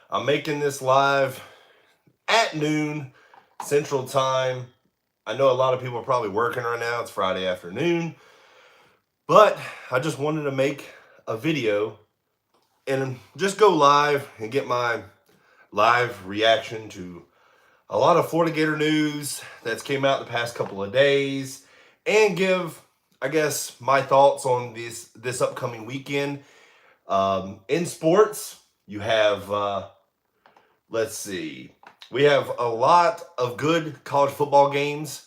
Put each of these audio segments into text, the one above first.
I'm making this live at noon Central Time. I know a lot of people are probably working right now. It's Friday afternoon, but I just wanted to make a video and just go live and get my live reaction to a lot of Florida Gator news that's came out the past couple of days and give, I guess, my thoughts on this upcoming weekend. In sports, you have let's see. We have a lot of good college football games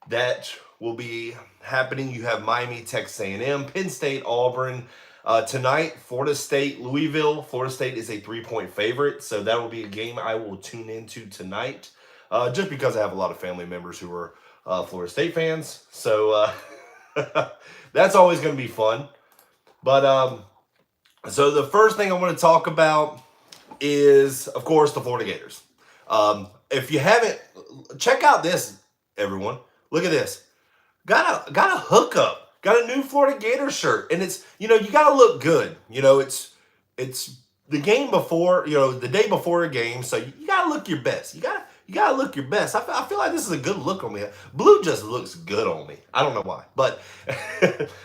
that will be happening. You have Miami, Texas A&M, Penn State, Auburn. Tonight, Florida State, Louisville. Florida State is a 3-point favorite, so that will be a game I will tune into tonight. Just because I have a lot of family members who are Florida State fans, so that's always going to be fun. But so the first thing I want to talk about is, of course, the Florida Gators. If you haven't, check out this, everyone. Look at this. Got a hookup. Got a new Florida Gators shirt, and it's you got to look good. It's the game before the day before a game, so you got to look your best. You gotta look your best. I feel like this is a good look on me. Blue just looks good on me. I don't know why, but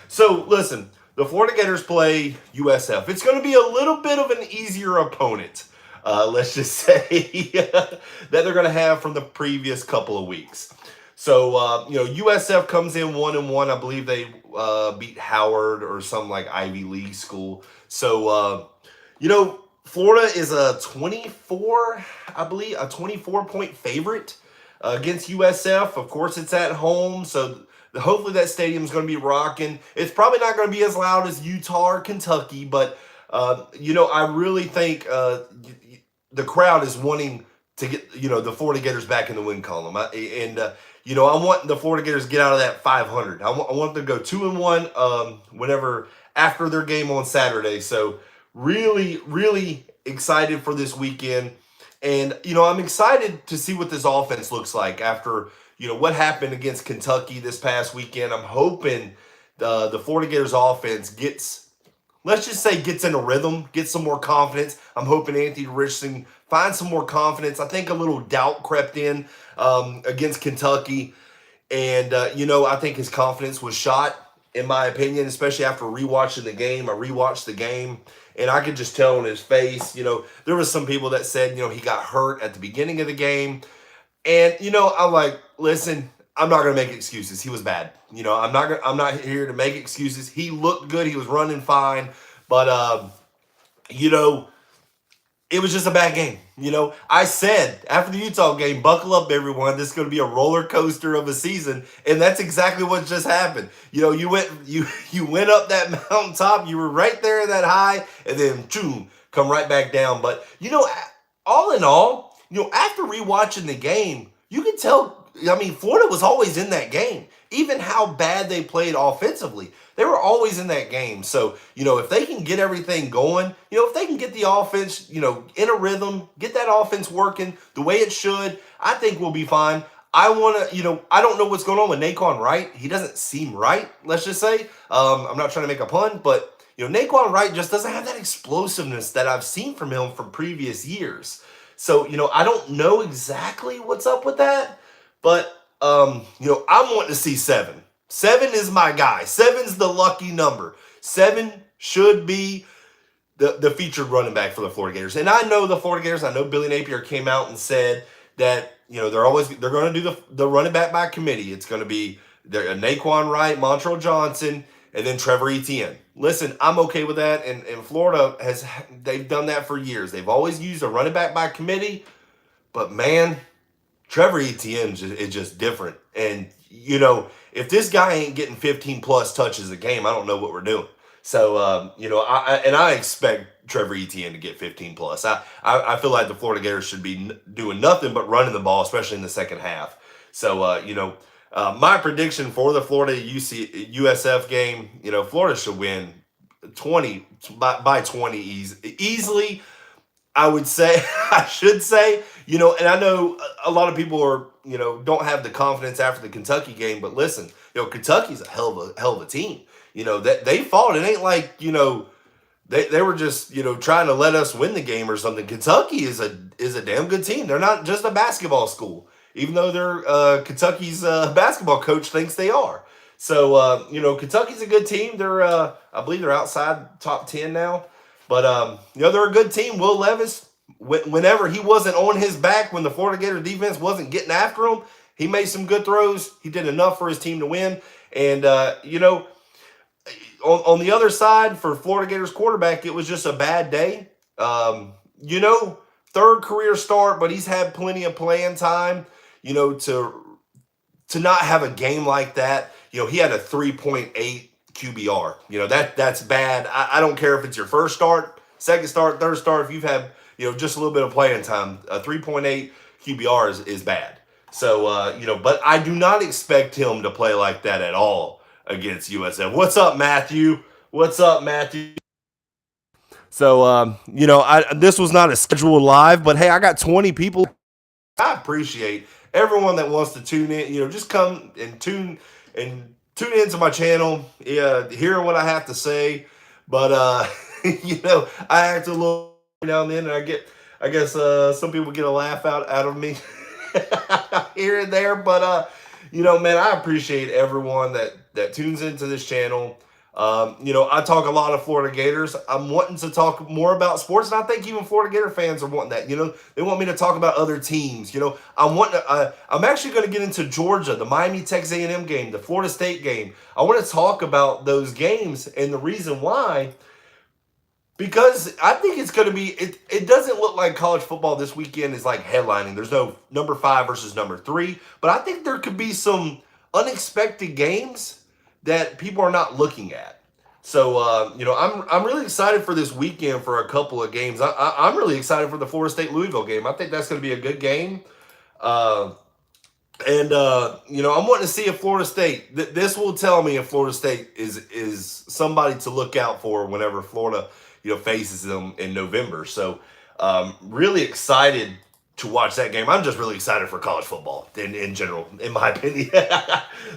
so listen. The Florida Gators play USF. It's going to be a little bit of an easier opponent. Let's just say that they're going to have from the previous couple of weeks. So USF comes in 1-1. I believe they beat Howard or some like Ivy League school. So Florida is a 24-point favorite against USF. Of course, it's at home, so hopefully that stadium is going to be rocking. It's probably not going to be as loud as Utah or Kentucky, but I really think the crowd is wanting to get the Florida Gators back in the win column. I want the Florida Gators to get out of that 500. I want them to go 2-1 whenever after their game on Saturday. So really, really excited for this weekend. And, I'm excited to see what this offense looks like after, what happened against Kentucky this past weekend. I'm hoping the Florida Gators offense gets in a rhythm, gets some more confidence. I'm hoping Anthony Richardson finds some more confidence. I think a little doubt crept in against Kentucky. And, I think his confidence was shot, in my opinion, especially after rewatching the game. I rewatched the game, and I could just tell on his face, there was some people that said, he got hurt at the beginning of the game. And, I'm like, listen, I'm not going to make excuses. He was bad. I'm not here to make excuses. He looked good. He was running fine. But, it was just a bad game. I said after the Utah game, buckle up, everyone. This is going to be a roller coaster of a season, and that's exactly what just happened. You went up that mountaintop. You were right there at that high, and then boom, come right back down. But all in all, after rewatching the game, you could tell. Florida was always in that game. Even how bad they played offensively, they were always in that game. So, if they can get everything going, if they can get the offense, in a rhythm, get that offense working the way it should, I think we'll be fine. I don't know what's going on with Naquan Wright. He doesn't seem right, let's just say. I'm not trying to make a pun, but, Naquan Wright just doesn't have that explosiveness that I've seen from him from previous years. So, I don't know exactly what's up with that. But, I'm wanting to see 7. 7 is my guy. 7's the lucky number. 7 should be the featured running back for the Florida Gators. And I know the Florida Gators, I know Billy Napier came out and said that, they're going to do the running back by committee. It's going to be Naquan Wright, Montrell Johnson, and then Trevor Etienne. Listen, I'm okay with that. And Florida they've done that for years. They've always used a running back by committee. But, man, Trevor Etienne is just different. And, if this guy ain't getting 15-plus touches a game, I don't know what we're doing. So, I expect Trevor Etienne to get 15-plus. I feel like the Florida Gators should be doing nothing but running the ball, especially in the second half. So, my prediction for the Florida USF game, Florida should win 20 by 20 easily. I should say, and I know a lot of people are, don't have the confidence after the Kentucky game, but listen, Kentucky's a hell of a team. That they fought. It ain't like, they were just, trying to let us win the game or something. Kentucky is a damn good team. They're not just a basketball school, even though they're Kentucky's basketball coach thinks they are. So Kentucky's a good team. They're I believe they're outside top 10 now, but they're a good team. Will Levis, whenever he wasn't on his back, when the Florida Gators defense wasn't getting after him, he made some good throws. He did enough for his team to win, and on the other side for Florida Gators quarterback, it was just a bad day. Third career start, but he's had plenty of playing time. To not have a game like that. He had a 3.8 QBR. That's bad. I don't care if it's your first start, second start, third start. If you've had just a little bit of playing time, a 3.8 QBR is bad. So but I do not expect him to play like that at all against USF. What's up, Matthew? What's up, Matthew? So, this was not a scheduled live, but hey, I got 20 people. I appreciate everyone that wants to tune in. Just come and tune into my channel, hearing what I have to say. But I act a little now and then, and I guess some people get a laugh out of me here and there. But man, I appreciate everyone that tunes into this channel. I talk a lot of Florida Gators. I'm wanting to talk more about sports, and I think even Florida Gator fans are wanting that. They want me to talk about other teams. I'm actually going to get into Georgia, the Miami Texas A&M game, the Florida State game. I want to talk about those games and the reason why. Because I think it's going to be, it doesn't look like college football this weekend is like headlining. There's no number 5 versus number 3. But I think there could be some unexpected games that people are not looking at. So, I'm really excited for this weekend for a couple of games. I'm really excited for the Florida State-Louisville game. I think that's going to be a good game. I'm wanting to see if Florida State, this will tell me if Florida State is somebody to look out for whenever Florida faces them in November. So really excited to watch that game. I'm just really excited for college football in general, in my opinion.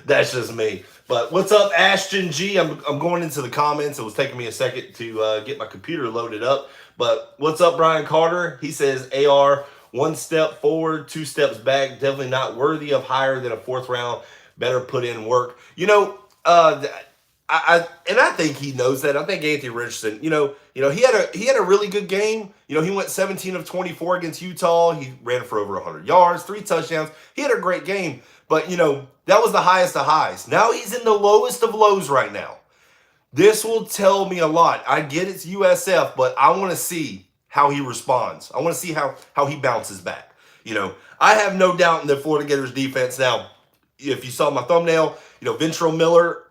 That's just me. But what's up, Ashton G? I'm going into the comments. It was taking me a second to get my computer loaded up. But what's up, Brian Carter? He says, AR, 1 step forward, 2 steps back. Definitely not worthy of higher than a 4th round. Better put in work. I think he knows that. I think Anthony Richardson, he had a really good game. He went 17 of 24 against Utah. He ran for over 100 yards, 3 touchdowns. He had a great game. But, that was the highest of highs. Now he's in the lowest of lows right now. This will tell me a lot. I get it's USF, but I want to see how he responds. I want to see how he bounces back. I have no doubt in the Florida Gators defense. Now, if you saw my thumbnail, Ventrell Miller,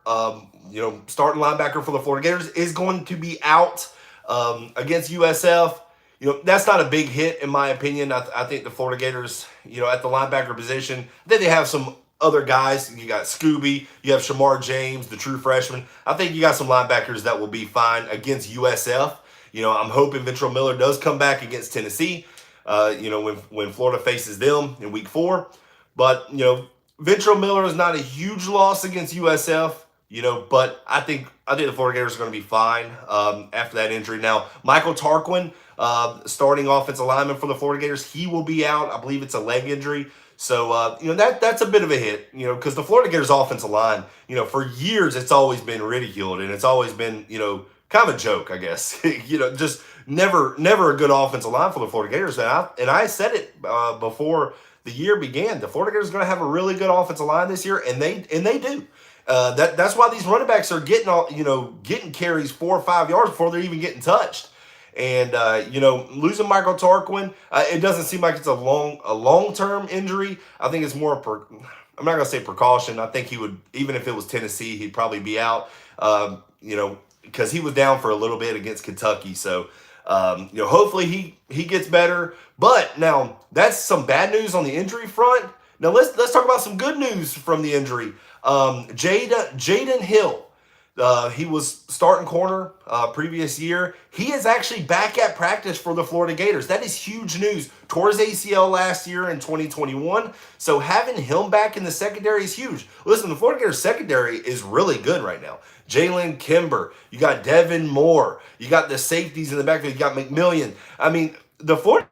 starting linebacker for the Florida Gators, is going to be out against USF. That's not a big hit in my opinion. I think the Florida Gators, at the linebacker position, then they have some other guys. You got Scooby, you have Shamar James, the true freshman. I think you got some linebackers that will be fine against USF. I'm hoping Ventrell Miller does come back against Tennessee, when Florida faces them in week 4. But, Ventrell Miller is not a huge loss against USF. But I think the Florida Gators are going to be fine after that injury. Now, Michael Tarquin, starting offensive lineman for the Florida Gators, he will be out. I believe it's a leg injury. So, that's a bit of a hit, because the Florida Gators offensive line, for years it's always been ridiculed, and it's always been, kind of a joke, I guess. Just never a good offensive line for the Florida Gators. And I said it before the year began. The Florida Gators are going to have a really good offensive line this year, and they do. That's why these running backs are getting carries 4 or 5 yards before they're even getting touched. And losing Michael Tarquin, it doesn't seem like it's a long-term injury. I think it's more I'm not gonna say precaution. I think he would, even if it was Tennessee, he'd probably be out. Because he was down for a little bit against Kentucky. So hopefully he gets better. But now that's some bad news on the injury front. Now let's talk about some good news from the injury. Jaydon Hill, He was starting corner previous year. He is actually back at practice for the Florida Gators. That is huge news. Tore his ACL last year in 2021. So having him back in the secondary is huge. Listen, the Florida Gators secondary is really good right now. Jalen Kimber, you got Devin Moore, you got the safeties in the backfield, you got McMillian. I mean, the Florida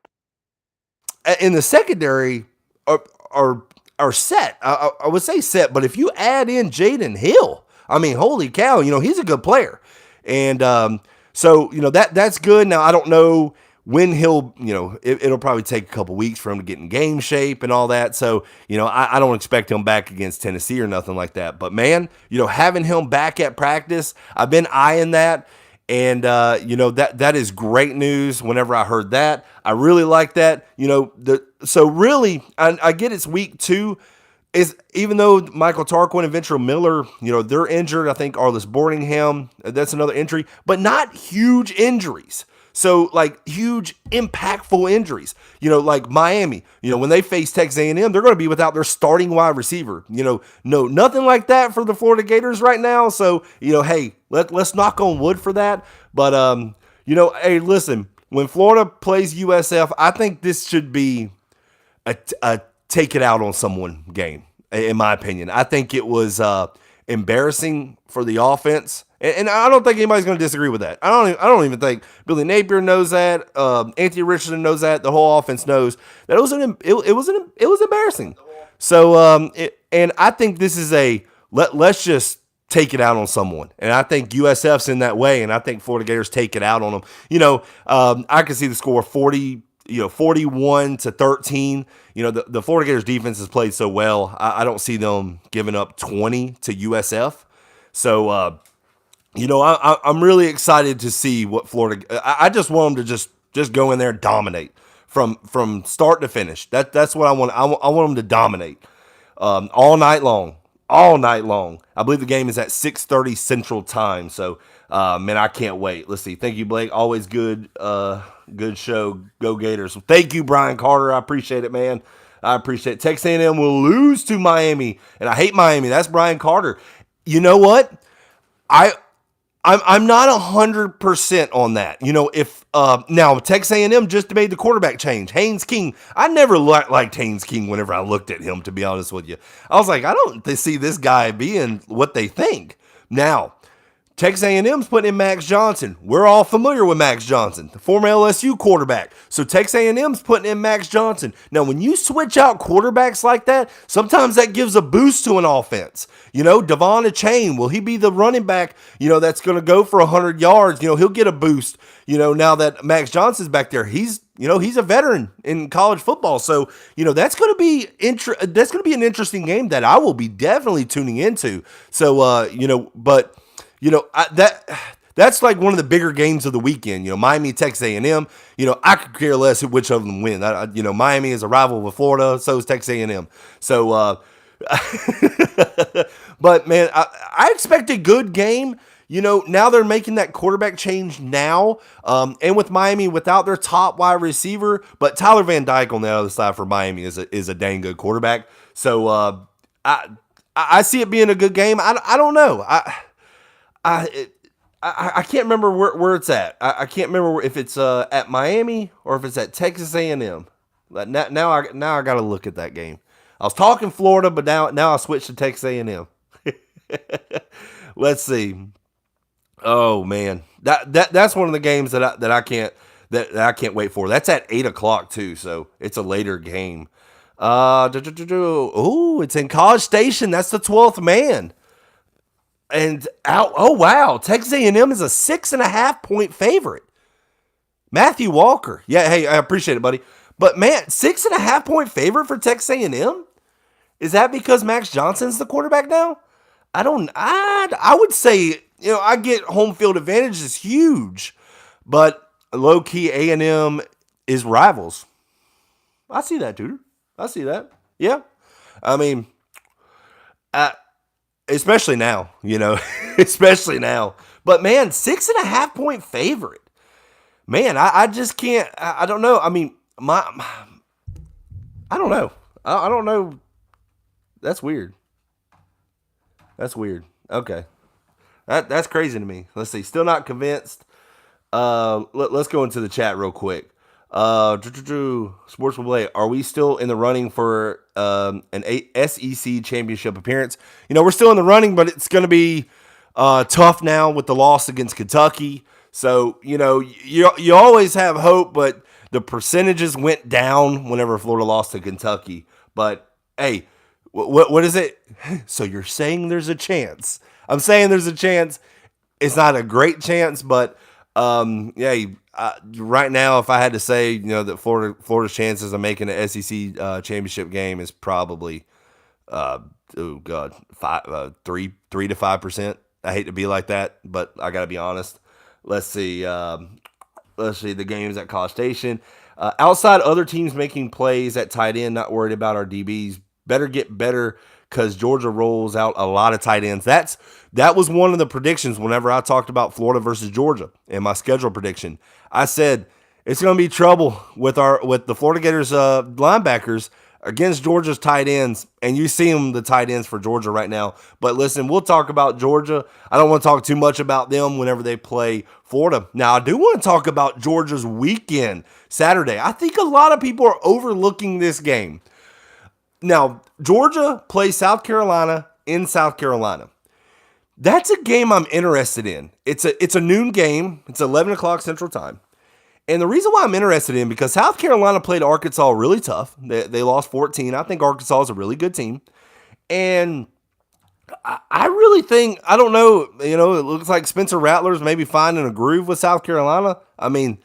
in the secondary are are, are set. I would say set, but if you add in Jaydon Hill, I mean, holy cow, he's a good player, and so that's good. Now I don't know when he'll, it'll probably take a couple weeks for him to get in game shape and all that. So I don't expect him back against Tennessee or nothing like that. But man, having him back at practice, I've been eyeing that. And that is great news. Whenever I heard that, I really like that. So really, I get it's week 2. Is even though Michael Tarquin and Ventrell Miller, they're injured. I think Arliss Boardingham, that's another injury, but not huge injuries. So like huge impactful injuries, like Miami, when they face Texas A&M, they're going to be without their starting wide receiver. No, nothing like that for the Florida Gators right now. So hey, let's knock on wood for that. But hey, listen, when Florida plays USF, I think this should be a take it out on someone game, in my opinion. I think it was embarrassing for the offense. And I don't think anybody's going to disagree with that. I don't even think Billy Napier knows that. Anthony Richardson knows that. The whole offense knows that it was embarrassing. So and I think this is let's just take it out on someone. And I think USF's in that way, and I think Florida Gators take it out on them. I can see the score 41-13. The Florida Gators defense has played so well. I don't see them giving up 20 to USF. So I'm really excited to see what Florida. I just want them to just go in there and dominate from start to finish. That's what I want. I want them to dominate all night long. All night long. I believe the game is at 6:30 Central Time. So, man, I can't wait. Let's see. Thank you, Blake. Always good show. Go Gators. Thank you, Brian Carter. I appreciate it, man. I appreciate it. Texas A&M will lose to Miami, and I hate Miami. That's Brian Carter. You know what? I'm not 100% on that. If now Texas A&M just made the quarterback change, Haynes King. I never liked Haynes King whenever I looked at him, to be honest with you. I was like, I don't see this guy being what they think. Now, Texas A&M's putting in Max Johnson. We're all familiar with Max Johnson, the former LSU quarterback. So Texas A&M's putting in Max Johnson. Now, when you switch out quarterbacks like that, sometimes that gives a boost to an offense. Devon Achane, will he be the running back, that's going to go for 100 yards? He'll get a boost, now that Max Johnson's back there. He's a veteran in college football. So, that's going to be an interesting game that I will be definitely tuning into. So, but that's like one of the bigger games of the weekend. Miami, Texas A&M. I could care less which of them win. Miami is a rival with Florida, so is Texas A&M. So, but man, I expect a good game. Now they're making that quarterback change now, and with Miami without their top wide receiver, but Tyler Van Dyke on the other side for Miami is a dang good quarterback. So I see it being a good game. I don't know. I can't remember where it's at. I can't remember if it's at Miami or if it's at Texas A&M. Now I got to look at that game. I was talking Florida, but now I switched to Texas A&M. Let's see. Oh man, that's one of the games that I can't wait for. That's at 8:00 too, so it's a later game. It's in College Station. That's the 12th man. And oh wow, Texas A&M is a 6.5 point favorite. Matthew Walker, yeah, hey, I appreciate it, buddy. But man, 6.5 point favorite for Texas A&M. Is that because Max Johnson's the quarterback now? I would say I get home field advantage is huge, but low key A&M is rivals. I see that, Tudor. I see that. Yeah, I mean, especially now, especially now. But man, 6.5 point favorite. Man, I just can't. I don't know. I mean, I don't know. I don't know. That's weird. Okay. That's crazy to me. Let's see. Still not convinced. Let's go into the chat real quick. Sports will play. Are we still in the running for an SEC championship appearance? We're still in the running, but it's going to be tough now with the loss against Kentucky. So you always have hope, but the percentages went down whenever Florida lost to Kentucky. But hey, what is it? So you're saying there's a chance? I'm saying there's a chance. It's not a great chance, but yeah. Right now, if I had to say, that Florida's chances of making the SEC championship game is probably, oh god, 3 to 5%. I hate to be like that, but I got to be honest. Let's see. Let's see the games at College Station. Outside other teams making plays at tight end, not worried about our DBs. Better get better because Georgia rolls out a lot of tight ends. That was one of the predictions whenever I talked about Florida versus Georgia in my schedule prediction. I said it's going to be trouble with the Florida Gators linebackers against Georgia's tight ends, and you see them, the tight ends for Georgia right now. But listen, we'll talk about Georgia. I don't want to talk too much about them whenever they play Florida. Now, I do want to talk about Georgia's weekend, Saturday. I think a lot of people are overlooking this game. Now, Georgia plays South Carolina in South Carolina. That's a game I'm interested in. It's a noon game. It's 11 o'clock Central Time. And the reason why I'm interested in, because South Carolina played Arkansas really tough. They lost 14. I think Arkansas is a really good team. And I really think, I don't know, it looks like Spencer Rattler's maybe finding a groove with South Carolina. I mean,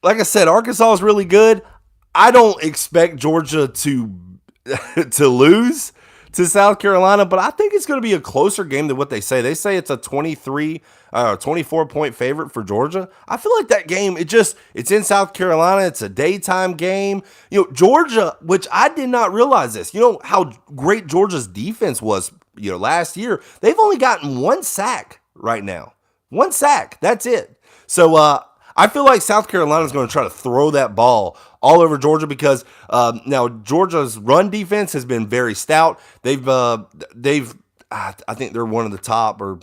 like I said, Arkansas is really good. I don't expect Georgia to lose to South Carolina, but I think it's going to be a closer game than what they say. They say it's a 24-point favorite for Georgia. I feel like that game, it's in South Carolina. It's a daytime game. Georgia, which I did not realize this. How great Georgia's defense was, last year. They've only gotten one sack right now. One sack. That's it. So, I feel like South Carolina is going to try to throw that ball all over Georgia because now Georgia's run defense has been very stout. I think they're one of the top or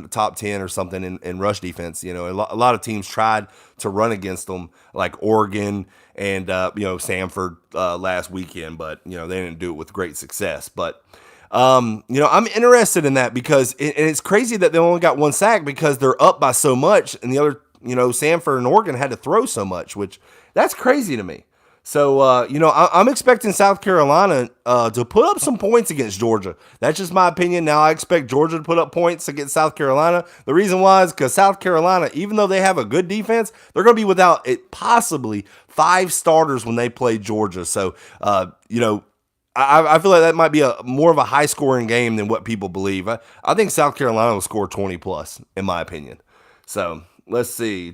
top 10 or something in rush defense. A lot of teams tried to run against them, like Oregon and Samford last weekend, but they didn't do it with great success. But I'm interested in that because it's crazy that they only got one sack because they're up by so much, and the other. Samford and Oregon had to throw so much, which that's crazy to me. So, I'm expecting South Carolina to put up some points against Georgia. That's just my opinion. Now, I expect Georgia to put up points against South Carolina. The reason why is because South Carolina, even though they have a good defense, they're going to be without possibly 5 starters when they play Georgia. So, I feel like that might be more of a high-scoring game than what people believe. I think South Carolina will score 20+, in my opinion. So, let's see.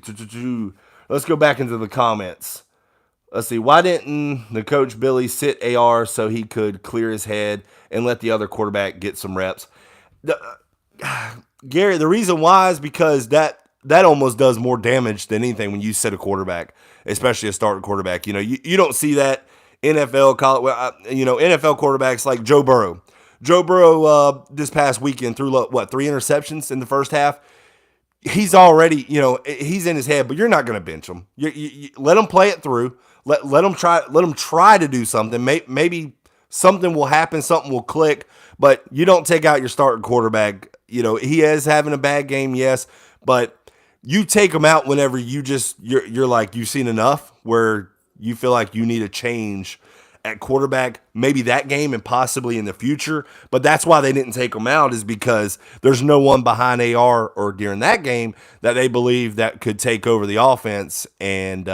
Let's go back into the comments. Let's see. Why didn't the coach Billy sit AR so he could clear his head and let the other quarterback get some reps? Gary, the reason why is because that almost does more damage than anything when you sit a quarterback, especially a starting quarterback. You don't see that NFL NFL quarterbacks like Joe Burrow. Joe Burrow this past weekend threw 3 interceptions in the first half. He's already, he's in his head, but you're not going to bench him. You let him play it through. Let him try to do something. Maybe something will happen, something will click, but you don't take out your starting quarterback. He is having a bad game, yes, but you take him out whenever you're like, you've seen enough where you feel like you need a change at quarterback, maybe that game and possibly in the future. But that's why they didn't take him out, is because there's no one behind AR or during that game that they believe that could take over the offense and,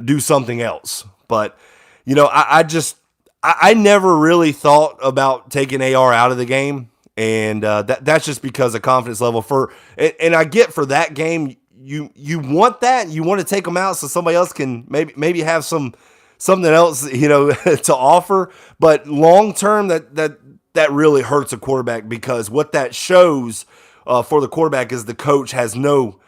do something else. But, I never really thought about taking AR out of the game. And that's just because of confidence level and I get for that game, you want that, you want to take them out so somebody else can maybe have something else, to offer. But long term, that really hurts a quarterback, because what that shows for the quarterback is the coach has no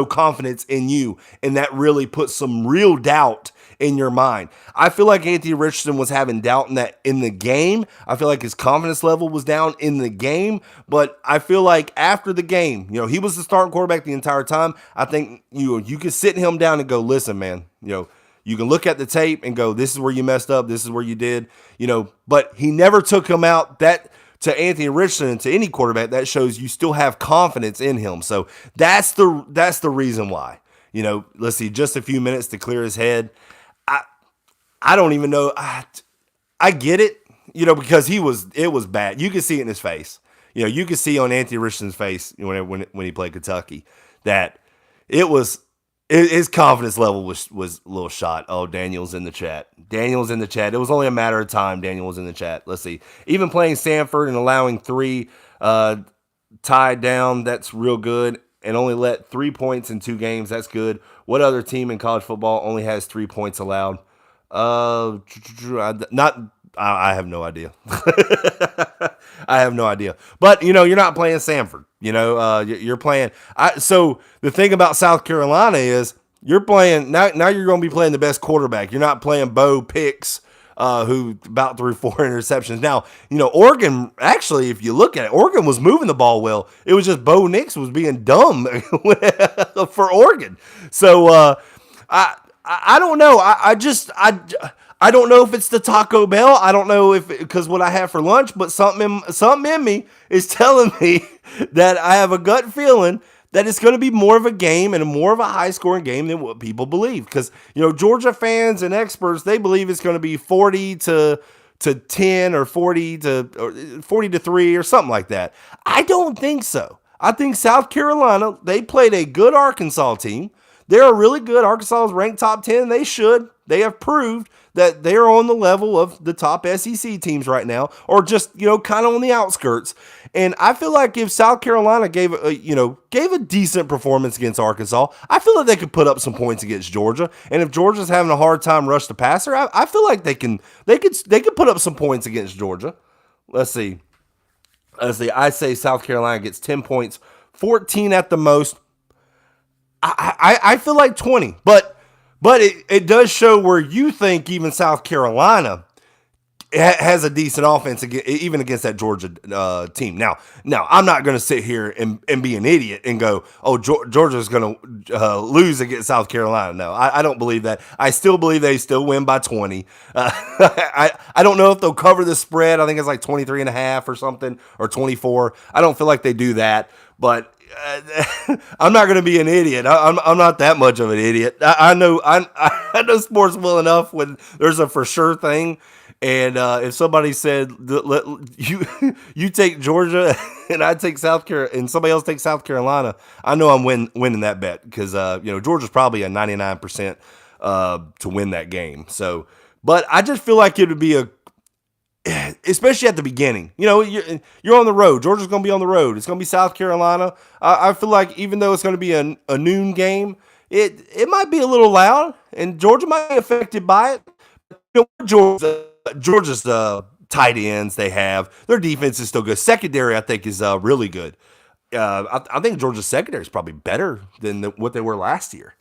confidence in you, and that really puts some real doubt in your mind. I feel like Anthony Richardson was having doubt in the game. I feel like his confidence level was down in the game, but I feel like after the game, he was the starting quarterback the entire time. I think you could sit him down and go, listen, man, you can look at the tape and go, this is where you messed up, this is where you did, but he never took him out. That to Anthony Richardson and to any quarterback, that shows you still have confidence in him. So that's the reason why. Let's see, just a few minutes to clear his head. I don't even know. I get it, because it was bad. You could see it in his face. You could see on Anthony Richardson's face when he played Kentucky that his confidence level was a little shot. Oh, Daniel's in the chat. Daniel's in the chat. It was only a matter of time. Daniel was in the chat. Let's see. Even playing Samford and allowing 3 tied down, that's real good. And only let 3 points in 2 games. That's good. What other team in college football only has 3 points allowed? I have no idea. I have no idea. But, you're not playing Samford. You're playing. So the thing about South Carolina is you're playing. Now you're going to be playing the best quarterback. You're not playing Bo Picks, who about threw 4 interceptions. Now, Oregon, actually, if you look at it, Oregon was moving the ball well. It was just Bo Nix was being dumb for Oregon. So I don't know. I don't know if it's the Taco Bell. I don't know because what I have for lunch, but something in me is telling me that I have a gut feeling that it's going to be more of a game and more of a high-scoring game than what people believe. Because, Georgia fans and experts, they believe it's going to be 40 to 10 or 40 to 3 or something like that. I don't think so. I think South Carolina, they played a good Arkansas team. They're really good. Arkansas is ranked top 10. They should. They have proved that they're on the level of the top SEC teams right now, or just, kind of on the outskirts. And I feel like if South Carolina gave a decent performance against Arkansas, I feel like they could put up some points against Georgia. And if Georgia's having a hard time rush the passer, I feel like they could put up some points against Georgia. Let's see. I say South Carolina gets 10 points, 14 at the most. I feel like 20, but it does show where you think even South Carolina has a decent offense even against that Georgia team. Now I'm not going to sit here and be an idiot and go, oh, Georgia's going to lose against South Carolina. No, I don't believe that. I still believe they still win by 20. I don't know if they'll cover the spread. I think it's like 23.5 or something, or 24. I don't feel like they do that, but I'm not going to be an idiot. I'm not that much of an idiot. I know sports well enough when there's a for sure thing. And if somebody said you take Georgia and I take South Carolina and somebody else takes South Carolina, I know I'm winning that bet because Georgia's probably a 99% to win that game. So, but I just feel like it would be especially at the beginning. You're on the road. Georgia's going to be on the road. It's going to be South Carolina. I feel like even though it's going to be a noon game, it might be a little loud, and Georgia might be affected by it. Georgia's tight ends they have. Their defense is still good. Secondary, I think, is really good. I think Georgia's secondary is probably better than what they were last year.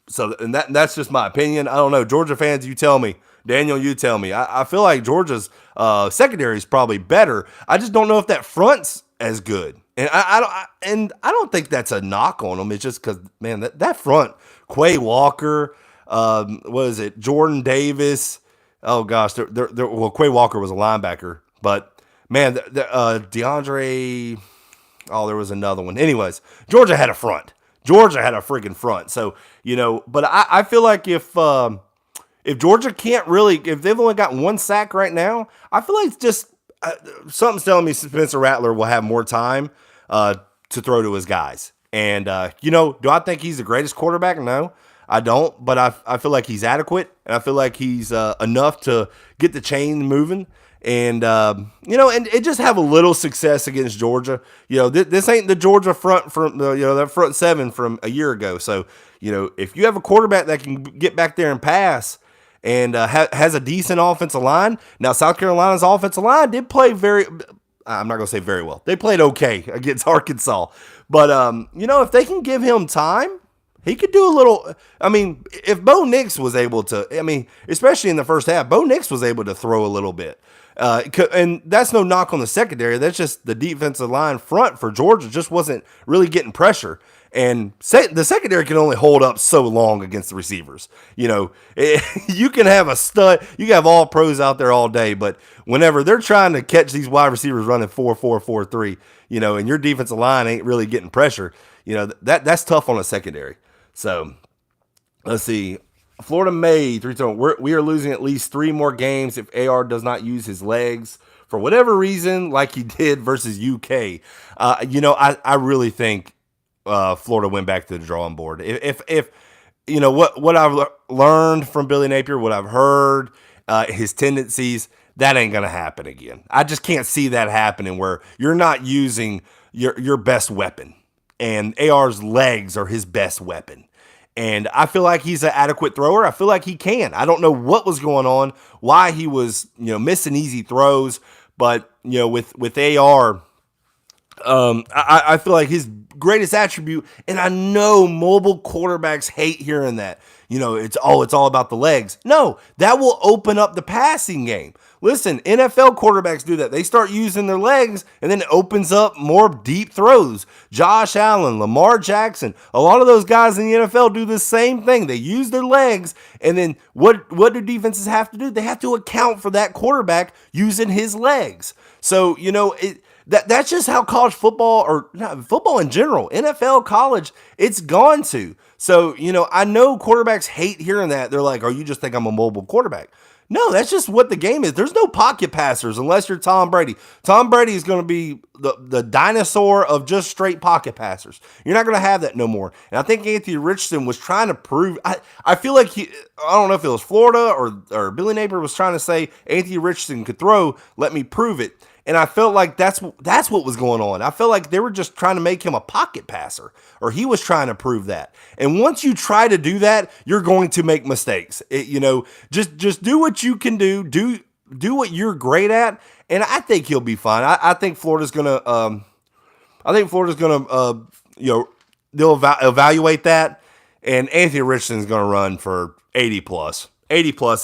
So and that's just my opinion. I don't know. Georgia fans, you tell me. Daniel, you tell me. I feel like Georgia's secondary is probably better. I just don't know if that front's as good. And I don't think that's a knock on them. It's just because, man, that front, Quay Walker, what is it, Jordan Davis. Oh gosh, well, Quay Walker was a linebacker, but man, DeAndre. Oh, there was another one. Anyways, Georgia had a front. Georgia had a freaking front. So but I feel like if Georgia can't really, if they've only got 1 sack right now, I feel like it's just something's telling me Spencer Rattler will have more time to throw to his guys. And, do I think he's the greatest quarterback? No, I don't. But I feel like he's adequate, and I feel like he's enough to get the chain moving. And, and just have a little success against Georgia. This ain't the Georgia front from, that front 7 from a year ago. So, if you have a quarterback that can get back there and pass, and has a decent offensive line. Now, South Carolina's offensive line did play I'm not going to say very well. They played okay against Arkansas. But, if they can give him time, He could do a little. I mean, if Bo Nix was able to, I mean, especially in the first half, Bo Nix was able to throw a little bit. And that's no knock on the secondary. That's just the defensive line front for Georgia just wasn't really getting pressure. And the secondary can only hold up so long against the receivers. You can have a stud, you can have all pros out there all day, but whenever they're trying to catch these wide receivers running 4-4-4-3, and your defensive line ain't really getting pressure, that's tough on a secondary. So let's see. Florida made 3-2. We are losing at least 3 more games if AR does not use his legs for whatever reason, like he did versus UK. I really think Florida went back to the drawing board. If what I've learned from Billy Napier, what I've heard, his tendencies, that ain't gonna happen again. I just can't see that happening where you're not using your best weapon, and AR's legs are his best weapon. And I feel like he's an adequate thrower. I feel like he can. I don't know what was going on, why he was missing easy throws, but with AR. I feel like his greatest attribute, and I know mobile quarterbacks hate hearing that. It's all about the legs. No, that will open up the passing game. Listen, NFL quarterbacks do that. They start using their legs, and then it opens up more deep throws. Josh Allen, Lamar Jackson, a lot of those guys in the NFL do the same thing. They use their legs, and then what do defenses have to do? They have to account for that quarterback using his legs. So, that's just how college football, or not, football in general, NFL, college, it's gone to. So, I know quarterbacks hate hearing that. They're like, oh, you just think I'm a mobile quarterback. No, that's just what the game is. There's no pocket passers unless you're Tom Brady. Tom Brady is going to be the dinosaur of just straight pocket passers. You're not going to have that no more. And I think Anthony Richardson was trying to prove, I feel like I don't know if it was Florida or Billy Napier was trying to say Anthony Richardson could throw, let me prove it. And I felt like that's what was going on. I felt like they were just trying to make him a pocket passer, or he was trying to prove that. And once you try to do that, you're going to make mistakes. Just do what you can do. Do what you're great at, and I think he'll be fine. I think Florida's gonna. They'll evaluate that, and Anthony Richardson's gonna run for 80 plus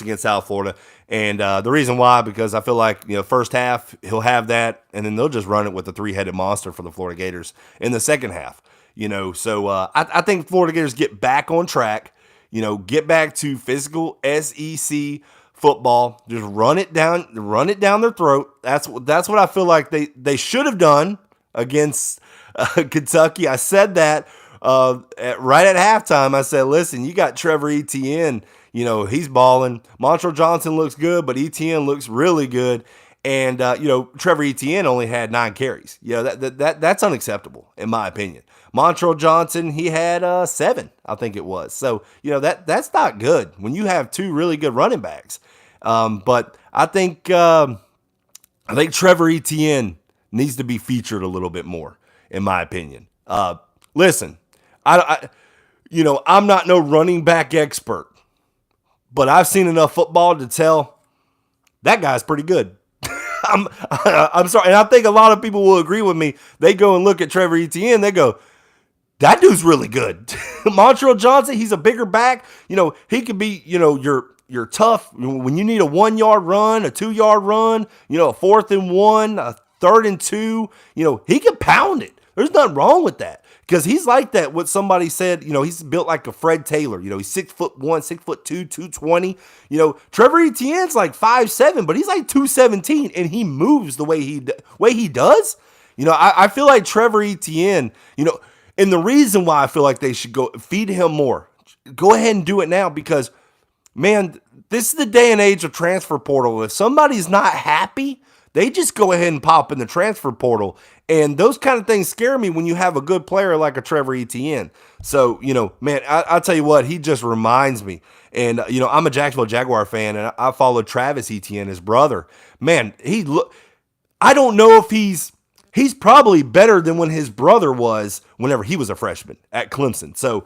against South Florida. And the reason why, because I feel like, first half, he'll have that, and then they'll just run it with the 3-headed monster for the Florida Gators in the second half. So I think Florida Gators get back on track, get back to physical SEC football, just run it down their throat. That's what I feel like they should have done against Kentucky. I said that right at halftime. I said, listen, you got Trevor Etienne. He's balling. Montrell Johnson looks good, but Etienne looks really good. And, Trevor Etienne only had 9 carries. That's unacceptable, in my opinion. Montrell Johnson, he had 7, I think it was. So, that's not good when you have 2 really good running backs. But I think Trevor Etienne needs to be featured a little bit more, in my opinion. Listen, I'm not no running back expert, but I've seen enough football to tell that guy's pretty good. I'm sorry, and I think a lot of people will agree with me. They go and look at Trevor Etienne, they go, that dude's really good. Montrell Johnson, he's a bigger back. He could be, you're tough when you need a 1-yard run, a 2-yard run, a 4th and 1, a 3rd and 2. He can pound it. There's nothing wrong with that. Because he's like that, what somebody said, he's built like a Fred Taylor. He's 6'1", 6'2", 220. Trevor Etienne's like 5'7", but he's like 217, and he moves the way he does. I feel like Trevor Etienne, and the reason why I feel like they should go feed him more. Go ahead and do it now, because, man, this is the day and age of transfer portal. If somebody's not happy, they just go ahead and pop in the transfer portal. And those kind of things scare me when you have a good player like a Trevor Etienne. So, man, I'll tell you what, he just reminds me. And, I'm a Jacksonville Jaguar fan, and I follow Travis Etienne, his brother. Man, I don't know if he's probably better than when his brother was whenever he was a freshman at Clemson. So,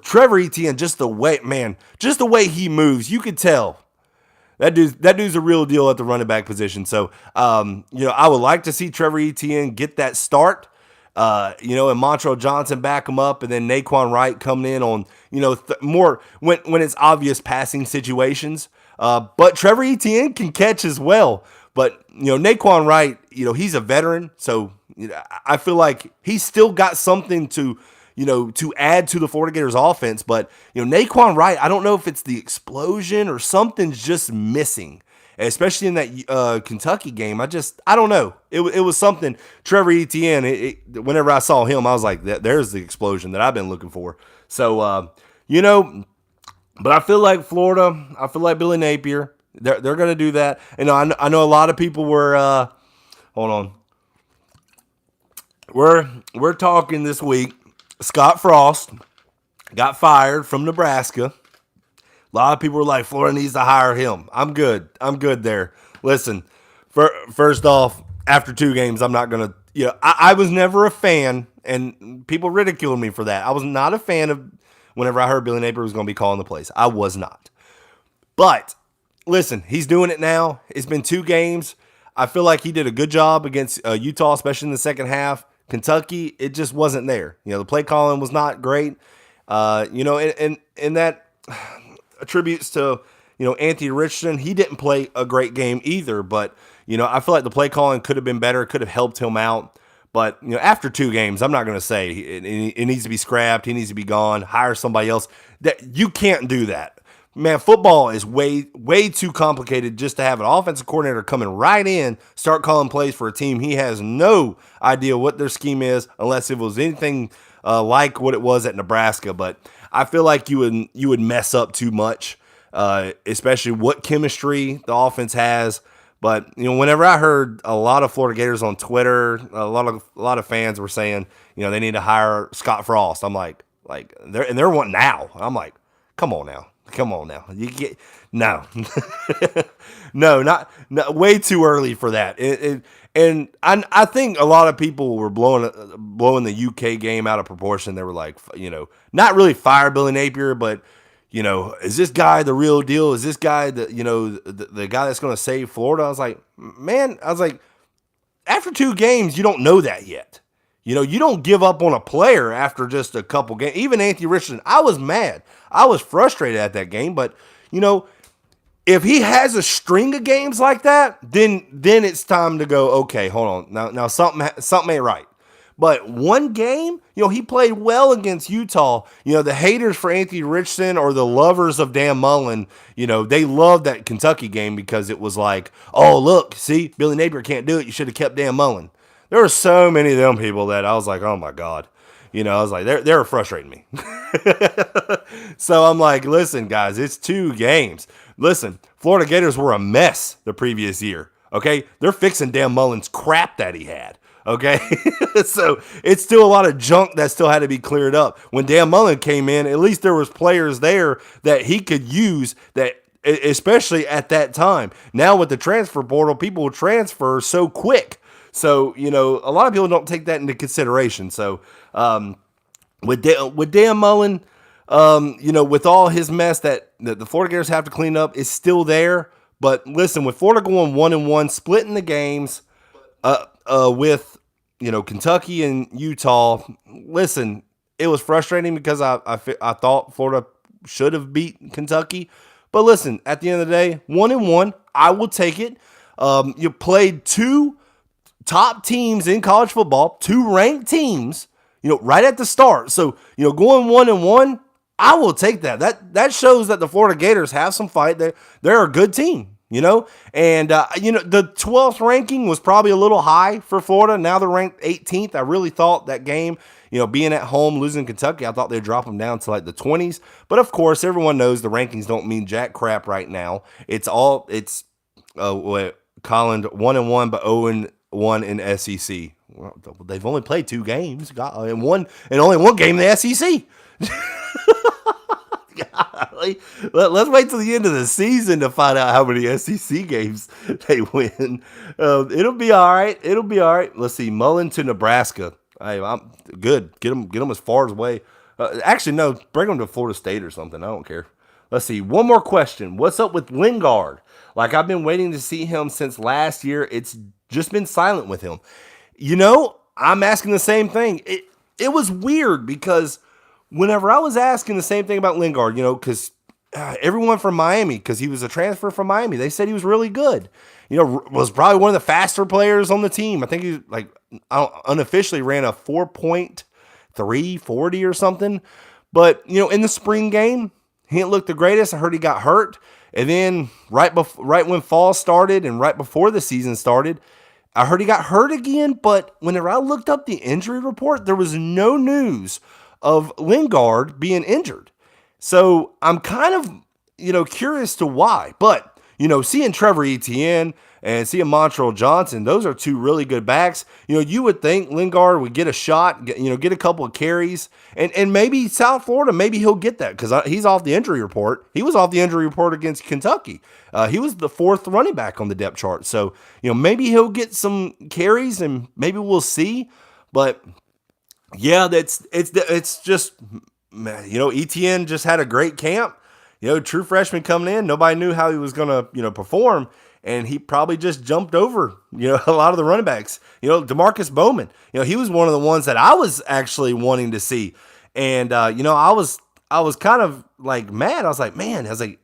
Trevor Etienne, just the way he moves, you could tell. That dude's a real deal at the running back position. So, I would like to see Trevor Etienne get that start. And Montrell Johnson back him up, and then Naquan Wright coming in on, more when it's obvious passing situations. But Trevor Etienne can catch as well. But, Naquan Wright, he's a veteran. So, I feel like he's still got something to add to the Florida Gators offense. But, Naquan Wright, I don't know if it's the explosion or something's just missing, especially in that Kentucky game. I don't know. It was something. Trevor Etienne, whenever I saw him, I was like, there's the explosion that I've been looking for. So, but I feel like Florida, I feel like Billy Napier, they're going to do that. And I know a lot of people were, hold on. We're talking this week. Scott Frost got fired from Nebraska. A lot of people were like, Florida needs to hire him. I'm good there. Listen, first off, after 2 games, I'm not going to, I was never a fan, and people ridiculed me for that. I was not a fan of whenever I heard Billy Napier was going to be calling the plays. I was not. But, listen, he's doing it now. It's been 2 games. I feel like he did a good job against Utah, especially in the second half. Kentucky, it just wasn't there. The play calling was not great. And that attributes to, Anthony Richardson. He didn't play a great game either, but, I feel like the play calling could have been better. It could have helped him out. But, after 2 games, I'm not going to say it needs to be scrapped. He needs to be gone. Hire somebody else. That you can't do that. Man, football is way, way too complicated just to have an offensive coordinator coming right in, start calling plays for a team. He has no idea what their scheme is unless it was anything like what it was at Nebraska. But I feel like you would mess up too much, especially what chemistry the offense has. But whenever I heard a lot of Florida Gators on Twitter, a lot of fans were saying, they need to hire Scott Frost. I'm like they're wanting now. I'm like, come on now. You get no, no, not way too early for that. And I think a lot of people were blowing the UK game out of proportion. They were like, not really fire Billy Napier, but is this guy the real deal? Is this guy the guy that's going to save Florida? I was like, after 2 games, you don't know that yet. You don't give up on a player after just a couple games. Even Anthony Richardson, I was mad. I was frustrated at that game. But, if he has a string of games like that, then it's time to go, okay, hold on. Now something ain't right. But 1 game, he played well against Utah. The haters for Anthony Richardson or the lovers of Dan Mullen, they loved that Kentucky game because it was like, oh, look, see, Billy Napier can't do it. You should have kept Dan Mullen. There were so many of them people that I was like, oh my God. I was like, they're frustrating me. So I'm like, listen, guys, it's 2 games. Listen, Florida Gators were a mess the previous year. Okay. They're fixing Dan Mullen's crap that he had. Okay. So it's still a lot of junk that still had to be cleared up. When Dan Mullen came in, at least there was players there that he could use that, especially at that time. Now with the transfer portal, people will transfer so quick. So, a lot of people don't take that into consideration. So, with Dan Mullen, with all his mess that the Florida Gators have to clean up, is still there. But listen, with Florida going 1-1, splitting the games, with, Kentucky and Utah, listen, it was frustrating because I thought Florida should have beat Kentucky. But listen, at the end of the day, 1-1, I will take it. You played 2 top teams in college football, 2 ranked teams, right at the start. So, going 1-1, I will take that. That shows that the Florida Gators have some fight. They're a good team, and, the 12th ranking was probably a little high for Florida. Now they're ranked 18th. I really thought that game, being at home, losing Kentucky, I thought they'd drop them down to like the 20s. But of course, everyone knows the rankings don't mean jack crap right now. It's Colin 1-1, but 0-1 in SEC. Well, they've only played 2 games, and only 1 game in the SEC. Let's wait till the end of the season to find out how many SEC games they win. It'll be all right. Let's see, Mullen to Nebraska. Hey, I'm good. Get them as far away. Actually, no, bring them to Florida State or something. I don't care. Let's see. One more question. What's up with Lingard? Like, I've been waiting to see him since last year. It's just been silent with him. I'm asking the same thing. It was weird because whenever I was asking the same thing about Lingard, because everyone from Miami, because he was a transfer from Miami, they said he was really good. Was probably one of the faster players on the team. I think he unofficially ran a 4.340 or something. But in the spring game, he didn't look the greatest. I heard he got hurt, and then right when fall started and right before the season started, I heard he got hurt again. But whenever I looked up the injury report, there was no news of Lingard being injured. So I'm kind of curious to why. But seeing Trevor Etienne and seeing Montrell Johnson, those are two really good backs. You would think Lingard would get a shot, get a couple of carries, and maybe South Florida, maybe he'll get that because he's off the injury report. He was off the injury report against Kentucky. He was the fourth running back on the depth chart. So, maybe he'll get some carries and maybe we'll see. But yeah, it's just, Etienne just had a great camp. True freshman coming in, nobody knew how he was going to, perform. And he probably just jumped over, a lot of the running backs. DeMarcus Bowman, he was one of the ones that I was actually wanting to see. And, I was kind of like mad. I was like,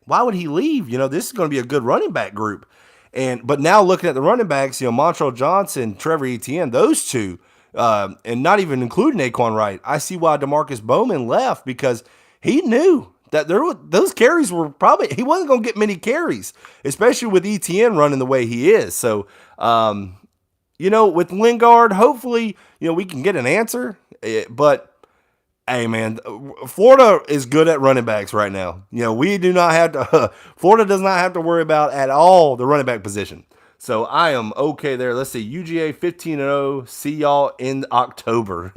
why would he leave? This is going to be a good running back group. But now looking at the running backs, Montrell Johnson, Trevor Etienne, those two, and not even including Naquan Wright, I see why DeMarcus Bowman left because he knew that those carries were probably, he wasn't going to get many carries, especially with Etienne running the way he is. So, with Lingard, hopefully, we can get an answer. But, hey, man, Florida is good at running backs right now. We do not have to, Florida does not have to worry about at all the running back position. So I am okay there. Let's see, UGA 15-0. See y'all in October.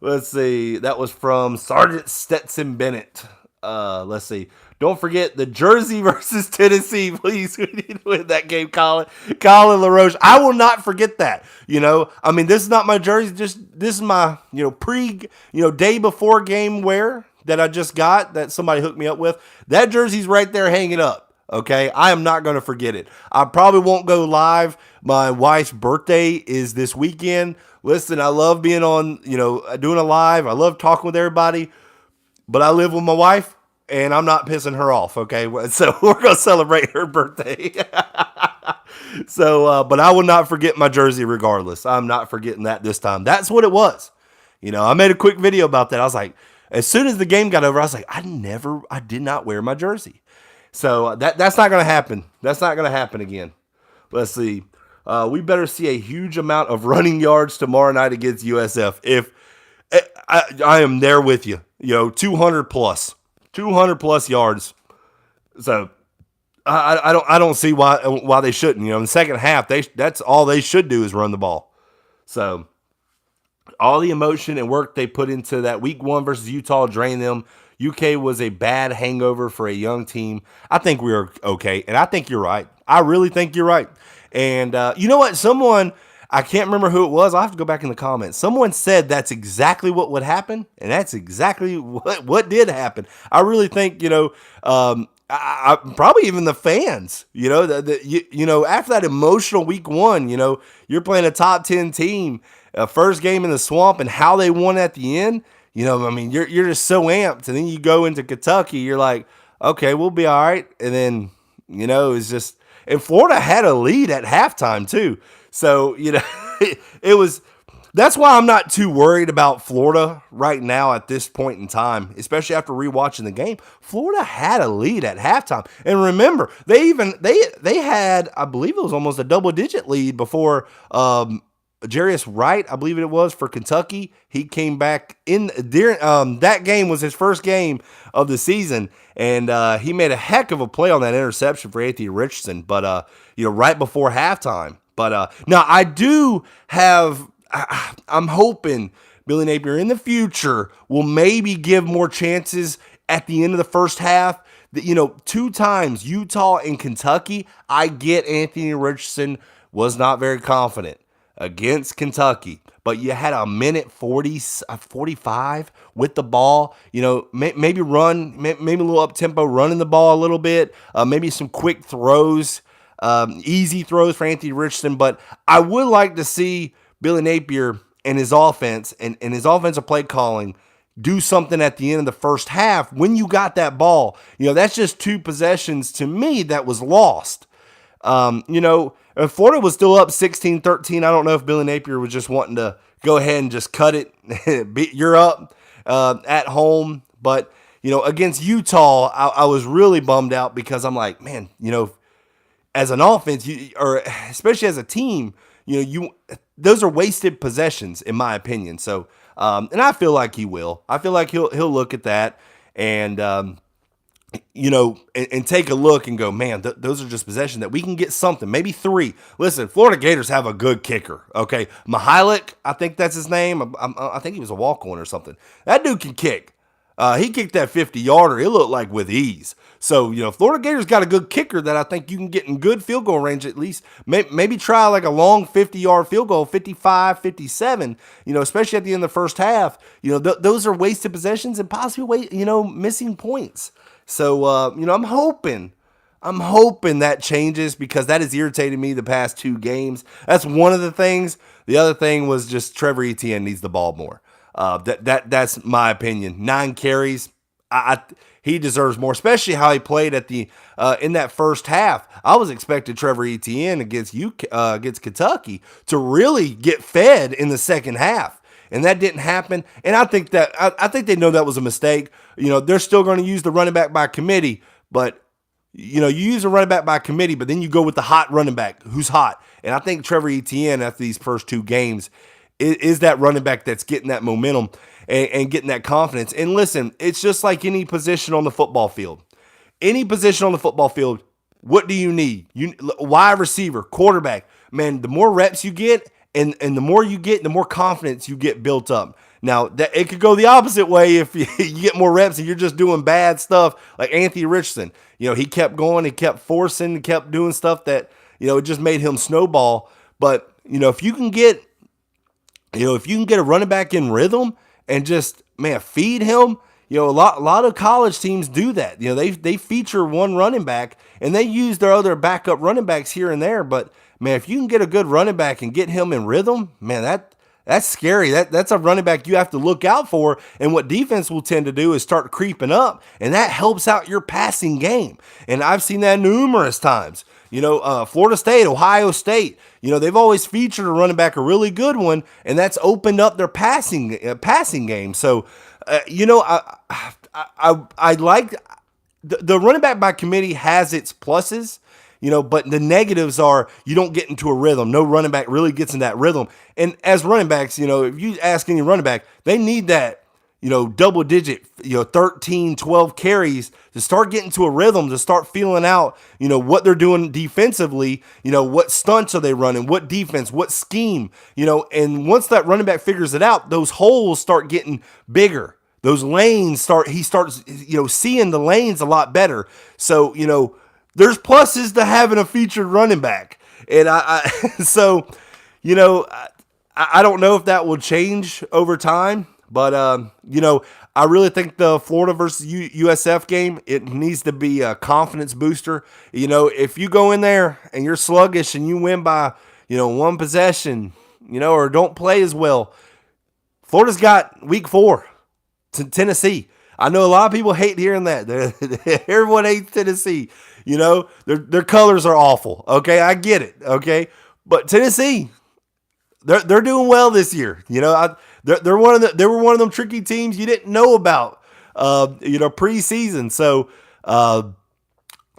Let's see. That was from Sergeant Stetson Bennett. Let's see. Don't forget the Jersey versus Tennessee. Please, we need to win that game, Colin LaRoche. I will not forget that. This is not my jersey. This is my, day before game wear that I just got that somebody hooked me up with. That jersey's right there hanging up. Okay, I am not going to forget it. I probably won't go live. My wife's birthday is this weekend. Listen, I love being on, doing a live. I love talking with everybody, but I live with my wife and I'm not pissing her off. Okay. So we're going to celebrate her birthday. So, but I will not forget my jersey regardless. I'm not forgetting that this time. That's what it was. I made a quick video about that. I was like, as soon as the game got over, I was like, I did not wear my jersey. So that's not going to happen. That's not going to happen again. Let's see. We better see a huge amount of running yards tomorrow night against USF. If I am there with you, 200 plus yards. So I don't see why they shouldn't. In the second half, that's all they should do is run the ball. So all the emotion and work they put into that week 1 versus Utah drained them. UK was a bad hangover for a young team. I think we were okay, and I think you're right. I really think you're right. And you know what? Someone, I can't remember who it was. I'll have to go back in the comments. Someone said that's exactly what would happen, and that's exactly what did happen. I really think, I probably even the fans, after that emotional week 1, you're playing a top 10 team, first game in the swamp, and how they won at the end. You're just so amped, and then you go into Kentucky, you're like, okay, we'll be all right. And then, it's just, and Florida had a lead at halftime too. So, that's why I'm not too worried about Florida right now at this point in time, especially after rewatching the game. Florida had a lead at halftime. And remember, they had, I believe it was almost a double-digit lead before Jarius Wright, I believe it was, for Kentucky. He came back in during that game was his first game of the season, and he made a heck of a play on that interception for Anthony Richardson. But right before halftime. But now I do have. I'm hoping Billy Napier in the future will maybe give more chances at the end of the first half. 2 times Utah and Kentucky. I get Anthony Richardson was not very confident against Kentucky, but you had a minute 45 with the ball, maybe run, maybe a little up tempo, running the ball a little bit, maybe some quick throws. Easy throws for Anthony Richardson, but I would like to see Billy Napier and his offense and his offensive play calling do something at the end of the first half when you got that ball. That's just two possessions to me that was lost. Florida was still up 16-13. I don't know if Billy Napier was just wanting to go ahead and just cut it. You're up at home. But, against Utah, I was really bummed out because I'm like, man, as an offense, or especially as a team, those are wasted possessions, in my opinion. So, and I feel like he will. I feel like he'll look at that and and take a look and go, man, those are just possessions that we can get something, maybe three. Listen, Florida Gators have a good kicker, okay? Mihalik, I think that's his name. I think he was a walk-on or something. That dude can kick. He kicked that 50-yarder, it looked like with ease. So, Florida Gators got a good kicker that I think you can get in good field goal range at least. Maybe try like a long 50-yard field goal, 55, 57, especially at the end of the first half. Those are wasted possessions and possibly, missing points. So, I'm hoping that changes because that has irritated me the past two games. That's one of the things. The other thing was just Trevor Etienne needs the ball more. That's my opinion. 9 carries. He deserves more, especially how he played at the in that first half. I was expecting Trevor Etienne against Kentucky to really get fed in the second half, and that didn't happen. And I think they know that was a mistake. They're still going to use the running back by committee, but you use a running back by committee, but then you go with the hot running back who's hot. And I think Trevor Etienne after these first two games is that running back that's getting that momentum and getting that confidence. And listen, it's just like any position on the football field. Any position on the football field, what do you need? Wide receiver, quarterback. Man, the more reps you get and the more you get, the more confidence you get built up. Now, it could go the opposite way if you get more reps and you're just doing bad stuff like Anthony Richardson. He kept going, he kept forcing, he kept doing stuff that, it just made him snowball. But, if you can get a running back in rhythm and just, man, feed him, a lot of college teams do that. They feature one running back and they use their other backup running backs here and there. But, man, if you can get a good running back and get him in rhythm, man, that's scary. That's a running back you have to look out for. And what defense will tend to do is start creeping up, and that helps out your passing game. And I've seen that numerous times. Florida State, Ohio State, they've always featured a running back, a really good one, and that's opened up their passing game. So, I like the running back by committee has its pluses. But the negatives are you don't get into a rhythm. No running back really gets in that rhythm. And as running backs, if you ask any running back, they need that, double digit, 13, 12 carries to start getting to a rhythm, to start feeling out, what they're doing defensively, what stunts are they running, what defense, what scheme, and once that running back figures it out, those holes start getting bigger. Those lanes he starts, seeing the lanes a lot better. So, there's pluses to having a featured running back. And so, I don't know if that will change over time, but, I really think the Florida versus USF game, it needs to be a confidence booster. If you go in there and you're sluggish and you win by, one possession, or don't play as well, Florida's got week 4 to Tennessee. I know a lot of people hate hearing that. Everyone hates Tennessee. Their colors are awful. Okay, I get it. Okay, but Tennessee, they're doing well this year. They were one of them tricky teams you didn't know about. Preseason. So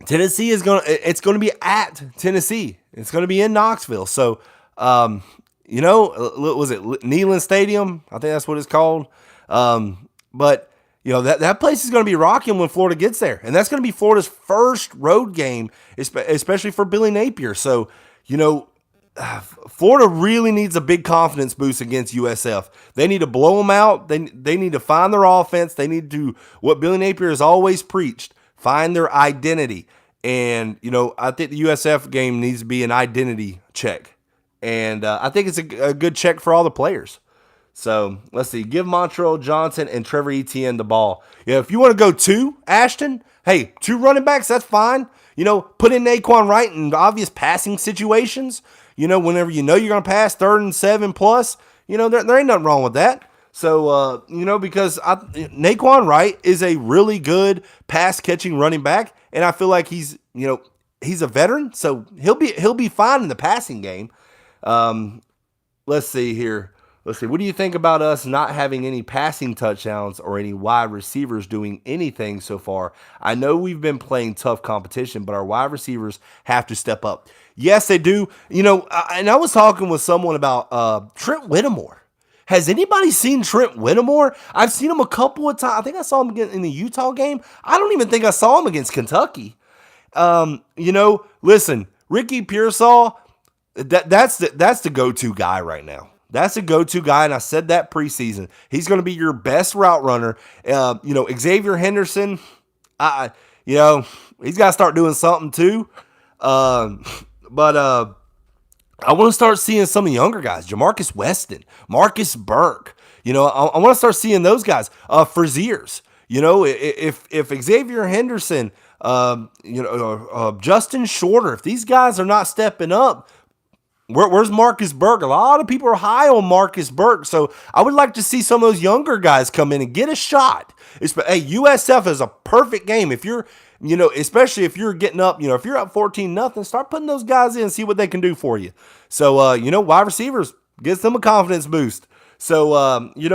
Tennessee it's gonna be at Tennessee. It's gonna be in Knoxville. So was it Neyland Stadium? I think that's what it's called. But that place is going to be rocking when Florida gets there. And that's going to be Florida's first road game, especially for Billy Napier. So, Florida really needs a big confidence boost against USF. They need to blow them out. They need to find their offense. They need to do what Billy Napier has always preached, find their identity. And, I think the USF game needs to be an identity check. And I think it's a good check for all the players. So, let's see. Give Montrell Johnson and Trevor Etienne the ball. If you want to go 2, Ashton, hey, 2 running backs, that's fine. put in Naquan Wright in obvious passing situations. Whenever you're going to pass 3rd and 7 plus, there ain't nothing wrong with that. So, because Naquan Wright is a really good pass catching running back, and I feel like he's a veteran, so he'll be fine in the passing game. Let's see here. Let's see. What do you think about us not having any passing touchdowns or any wide receivers doing anything so far? I know we've been playing tough competition, but our wide receivers have to step up. Yes, they do. And I was talking with someone about Trent Whittemore. Has anybody seen Trent Whittemore? I've seen him a couple of times. I think I saw him in the Utah game. I don't even think I saw him against Kentucky. Listen, Ricky Pearsall, that's the go-to guy right now. That's a go-to guy, and I said that preseason. He's going to be your best route runner. Xavier Henderson, he's got to start doing something too. But I want to start seeing some of the younger guys, Jamarcus Weston, Marcus Burke. I want to start seeing those guys. Fraziers. If Xavier Henderson, Justin Shorter, if these guys are not stepping up, where's Marcus Burke? A lot of people are high on Marcus Burke, so I would like to see some of those younger guys come in and get a shot. Hey, USF is a perfect game. If you're, especially if you're getting up, if you're up 14-0, start putting those guys in and see what they can do for you. So, wide receivers, gives them a confidence boost. So,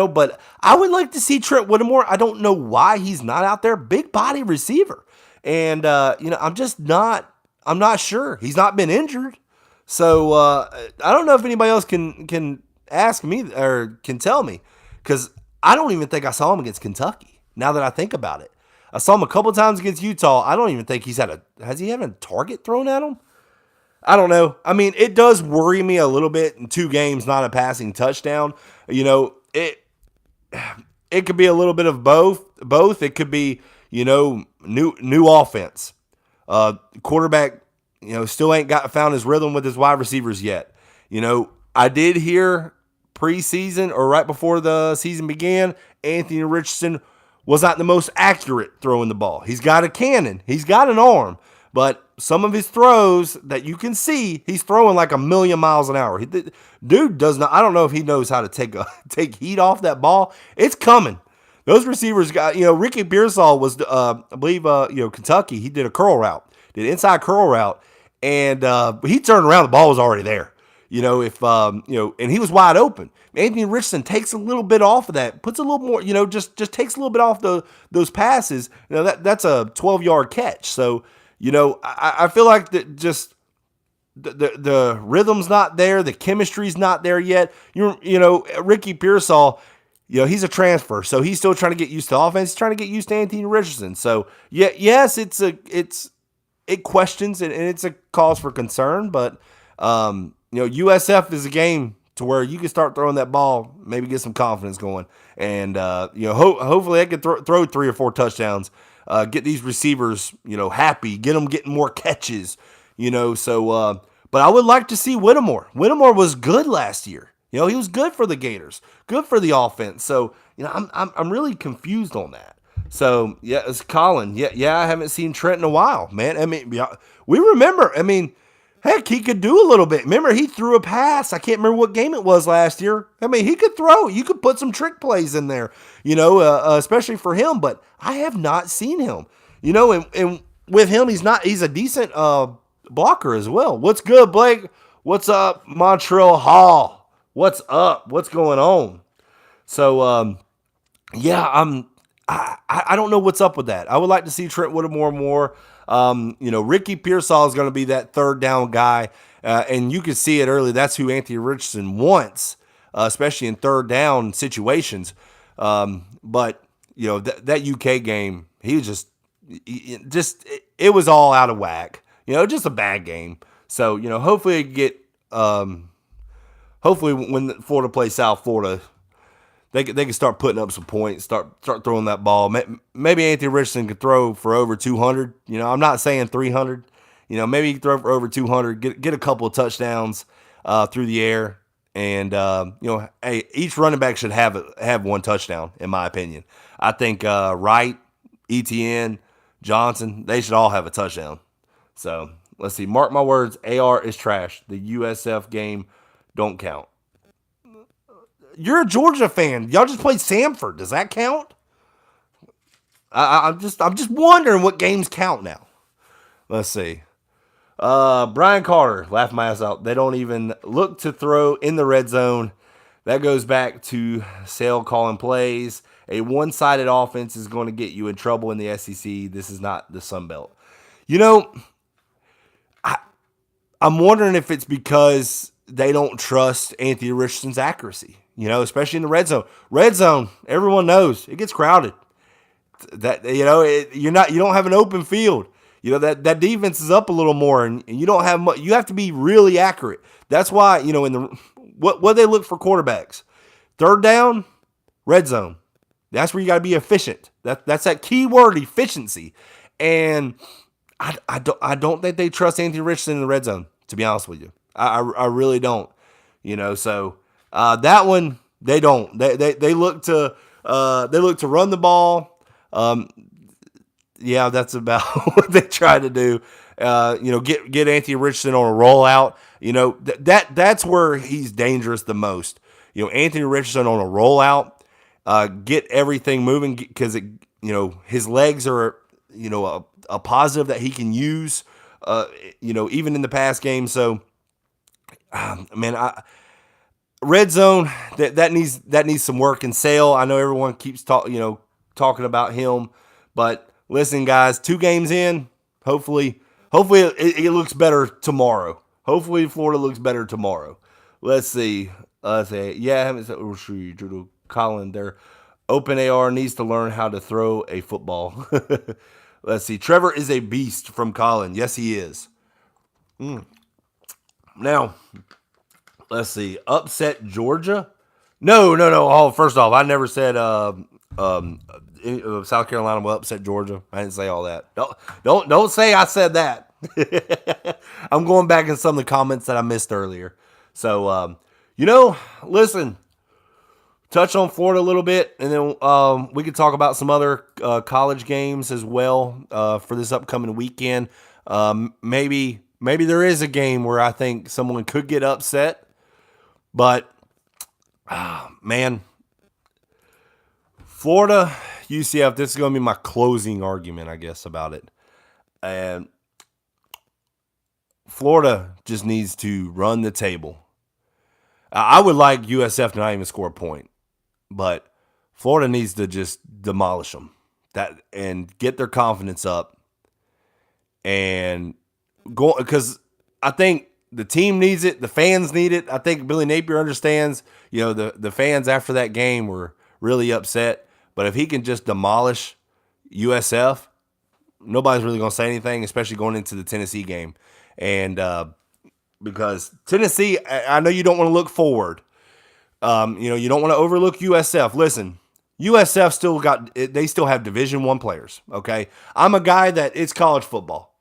but I would like to see Trent Whittemore. I don't know why he's not out there. Big body receiver. And, I'm not sure. He's not been injured. So I don't know if anybody else can ask me or can tell me, because I don't even think I saw him against Kentucky. Now that I think about it, I saw him a couple times against Utah. I don't even think has he had a target thrown at him? I don't know. I mean, it does worry me a little bit in 2 games, not a passing touchdown. It could be a little bit of both. It could be, new offense. Quarterback, still ain't found his rhythm with his wide receivers yet. I did hear preseason or right before the season began, Anthony Richardson was not the most accurate throwing the ball. He's got a cannon. He's got an arm. But some of his throws that you can see, he's throwing like 1,000,000 miles an hour. Dude does not. I don't know if he knows how to take heat off that ball. It's coming. Those receivers got, Ricky Pearsall was, I believe, Kentucky. He did a curl route, did inside curl route, and he turned around. The ball was already there. And he was wide open. Anthony Richardson takes a little bit off of that, puts a little more, just takes a little bit off those passes. That's a 12-yard catch. So, I feel like that just the rhythm's not there, the chemistry's not there yet. Ricky Pearsall, he's a transfer, so he's still trying to get used to offense. He's trying to get used to Anthony Richardson. So, yes, it questions and it's a cause for concern, but USF is a game to where you can start throwing that ball, maybe get some confidence going, and hopefully they can throw 3 or 4 touchdowns. Get these receivers, happy, get them getting more catches, so, but I would like to see Whittemore. Whittemore was good last year. He was good for the Gators, good for the offense. So, I'm really confused on that. So, yeah, it's Colin. Yeah, I haven't seen Trent in a while, man. I mean, we remember, heck, he could do a little bit. Remember, he threw a pass. I can't remember what game it was last year. He could throw. You could put some trick plays in there, especially for him. But I have not seen him, and with him, he's a decent blocker as well. What's good, Blake? What's up, Montreal Hall? What's up? What's going on? So, I don't know what's up with that. I would like to see Trent Whittemore more. Ricky Pearsall is going to be that 3rd down guy, and you can see it early. That's who Anthony Richardson wants, especially in 3rd down situations. But that UK game, he was it was all out of whack. Just a bad game. So hopefully hopefully when Florida plays South Florida, they can start putting up some points, start throwing that ball. Maybe Anthony Richardson could throw for over 200. I'm not saying 300. Maybe he can throw for over 200, get a couple of touchdowns through the air. And, hey, each running back should have 1 touchdown, in my opinion. I think Wright, ETN, Johnson, they should all have a touchdown. So let's see. Mark my words. AR is trash. The USF game don't count. You're a Georgia fan. Y'all just played Samford. Does that count? I'm just wondering what games count now. Let's see. Brian Carter, laugh my ass out. They don't even look to throw in the red zone. That goes back to Sale calling plays. A one-sided offense is going to get you in trouble in the SEC. This is not the Sun Belt. You know, I'm wondering if it's because they don't trust Anthony Richardson's accuracy. Especially in the red zone. Red zone, everyone knows it gets crowded. That you don't have an open field. That defense is up a little more, and you don't have much. You have to be really accurate. That's why in the what they look for quarterbacks. Third down, red zone. That's where you got to be efficient. That's that key word, efficiency. And I don't think they trust Anthony Richardson in the red zone. To be honest with you, I really don't. So that one they don't. They look to run the ball. Yeah, that's about what they try to do. Get Anthony Richardson on a rollout. That's where he's dangerous the most. Anthony Richardson on a rollout, get everything moving because his legs are a positive that he can use. Even in the pass game. So, man, red zone that needs some work. And Sale, I know everyone keeps talking about him, but listen, guys, 2 games in, hopefully it looks better tomorrow. Hopefully Florida looks better tomorrow. Let's see. Yeah, I haven't said Colin there. Open AR needs to learn how to throw a football. Let's see. Trevor is a beast from Colin. Yes, he is. Now, let's see. Upset Georgia? No. Oh, first off, I never said South Carolina will upset Georgia. I didn't say all that. Don't say I said that. I'm going back in some of the comments that I missed earlier. So, listen, touch on Florida a little bit, and then we could talk about some other college games as well for this upcoming weekend. Maybe there is a game where I think someone could get upset, but man, Florida, UCF, this is going to be my closing argument, I guess, about it. And Florida just needs to run the table. I would like USF to not even score a point, but Florida needs to just demolish them and get their confidence up and go, because I think the team needs it. The fans need it. I think Billy Napier understands, the fans after that game were really upset, but if he can just demolish USF, nobody's really going to say anything, especially going into the Tennessee game. And because Tennessee, I know you don't want to look forward. You don't want to overlook USF. Listen, USF they still have Division I players, okay? I'm a guy that it's college football.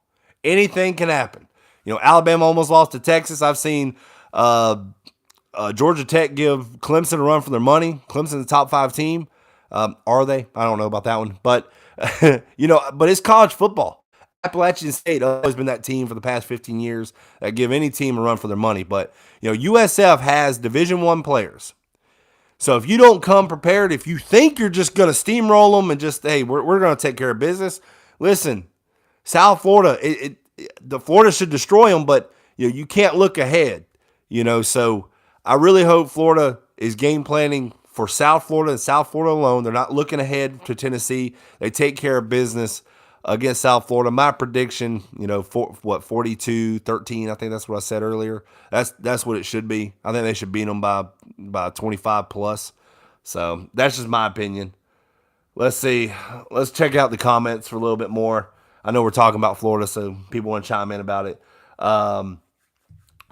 Anything can happen. Alabama almost lost to Texas. I've seen Georgia Tech give Clemson a run for their money. Clemson's a top 5 team. Are they? I don't know about that one. But, but it's college football. Appalachian State has always been that team for the past 15 years that give any team a run for their money. But, USF has Division I players. So if you don't come prepared, if you think you're just going to steamroll them and just, hey, we're going to take care of business, listen, South Florida, the Florida should destroy them, but you can't look ahead. So I really hope Florida is game planning for South Florida and South Florida alone. They're not looking ahead to Tennessee. They take care of business against South Florida. My prediction, 42-13. I think that's what I said earlier. That's what it should be. I think they should beat them by 25 plus. So that's just my opinion. Let's see. Let's check out the comments for a little bit more. I know we're talking about Florida, so people want to chime in about it.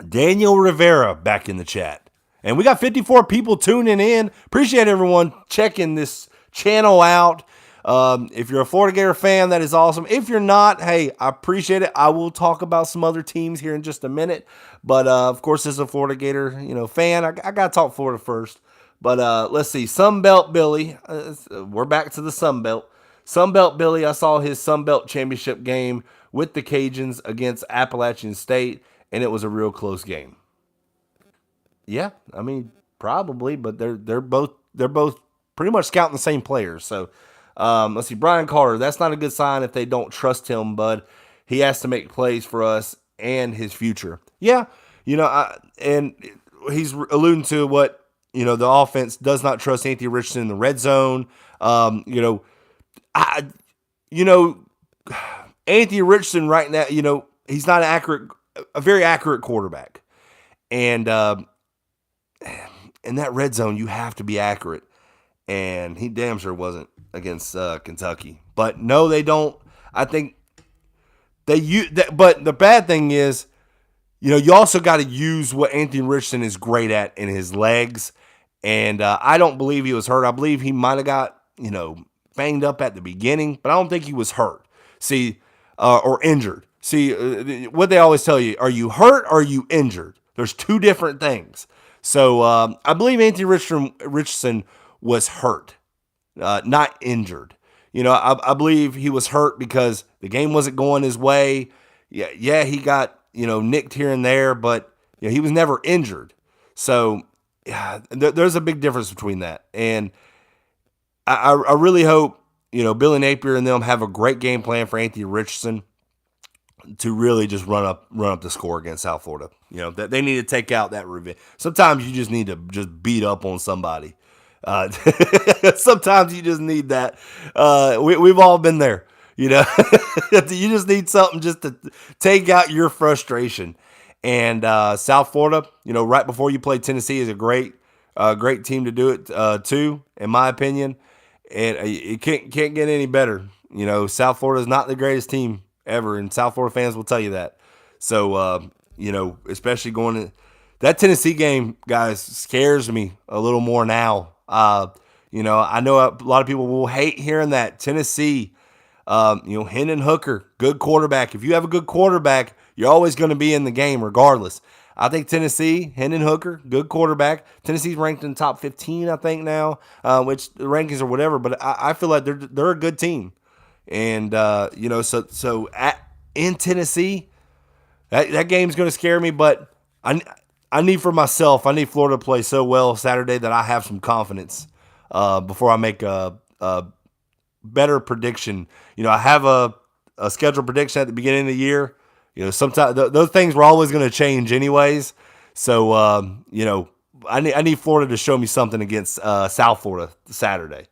Daniel Rivera back in the chat. And we got 54 people tuning in. Appreciate everyone checking this channel out. If you're a Florida Gator fan, that is awesome. If you're not, hey, I appreciate it. I will talk about some other teams here in just a minute. But, of course, as a Florida Gator, fan, I got to talk Florida first. But let's see. Sunbelt Billy. We're back to the Sunbelt. Sunbelt Billy, I saw his Sunbelt championship game with the Cajuns against Appalachian State, and it was a real close game. Yeah, I mean probably, but they're both pretty much scouting the same players. So let's see, Brian Carter. That's not a good sign if they don't trust him, bud. He has to make plays for us and his future. Yeah, and he's alluding to what the offense does not trust Anthony Richardson in the red zone. I you know Anthony Richardson right now, he's not a very accurate quarterback, and in that red zone, you have to be accurate. And he damn sure wasn't against Kentucky. But no, they don't. I think they use that. But the bad thing is, you also got to use what Anthony Richardson is great at in his legs. And I don't believe he was hurt. I believe he might have got, banged up at the beginning, but I don't think he was hurt. See, or injured. See, what they always tell you, are you hurt or are you injured? There's two different things. So I believe Anthony Richardson was hurt, not injured. I believe he was hurt because the game wasn't going his way. Yeah, he got nicked here and there, but he was never injured. So there's a big difference between that. And I really hope Billy Napier and them have a great game plan for Anthony Richardson to really just run up the score against South Florida. That they need to take out that revenge. Sometimes you just need to just beat up on somebody. Sometimes you just need that. We've all been there. You just need something just to take out your frustration. And South Florida, right before you play Tennessee is a great team to do it too, in my opinion. And it can't get any better. South Florida is not the greatest team ever, and South Florida fans will tell you that. So, especially going to that Tennessee game, guys, scares me a little more now. I know a lot of people will hate hearing that. Tennessee, Hendon Hooker, good quarterback. If you have a good quarterback, you're always going to be in the game regardless. I think Tennessee, Hendon Hooker, good quarterback. Tennessee's ranked in the top 15, I think now, which the rankings or whatever. But I feel like they're a good team, and in Tennessee, that game's going to scare me. But I need for myself. I need Florida to play so well Saturday that I have some confidence before I make a better prediction. I have a scheduled prediction at the beginning of the year. Sometimes those things were always going to change anyways. So, I need Florida to show me something against South Florida Saturday.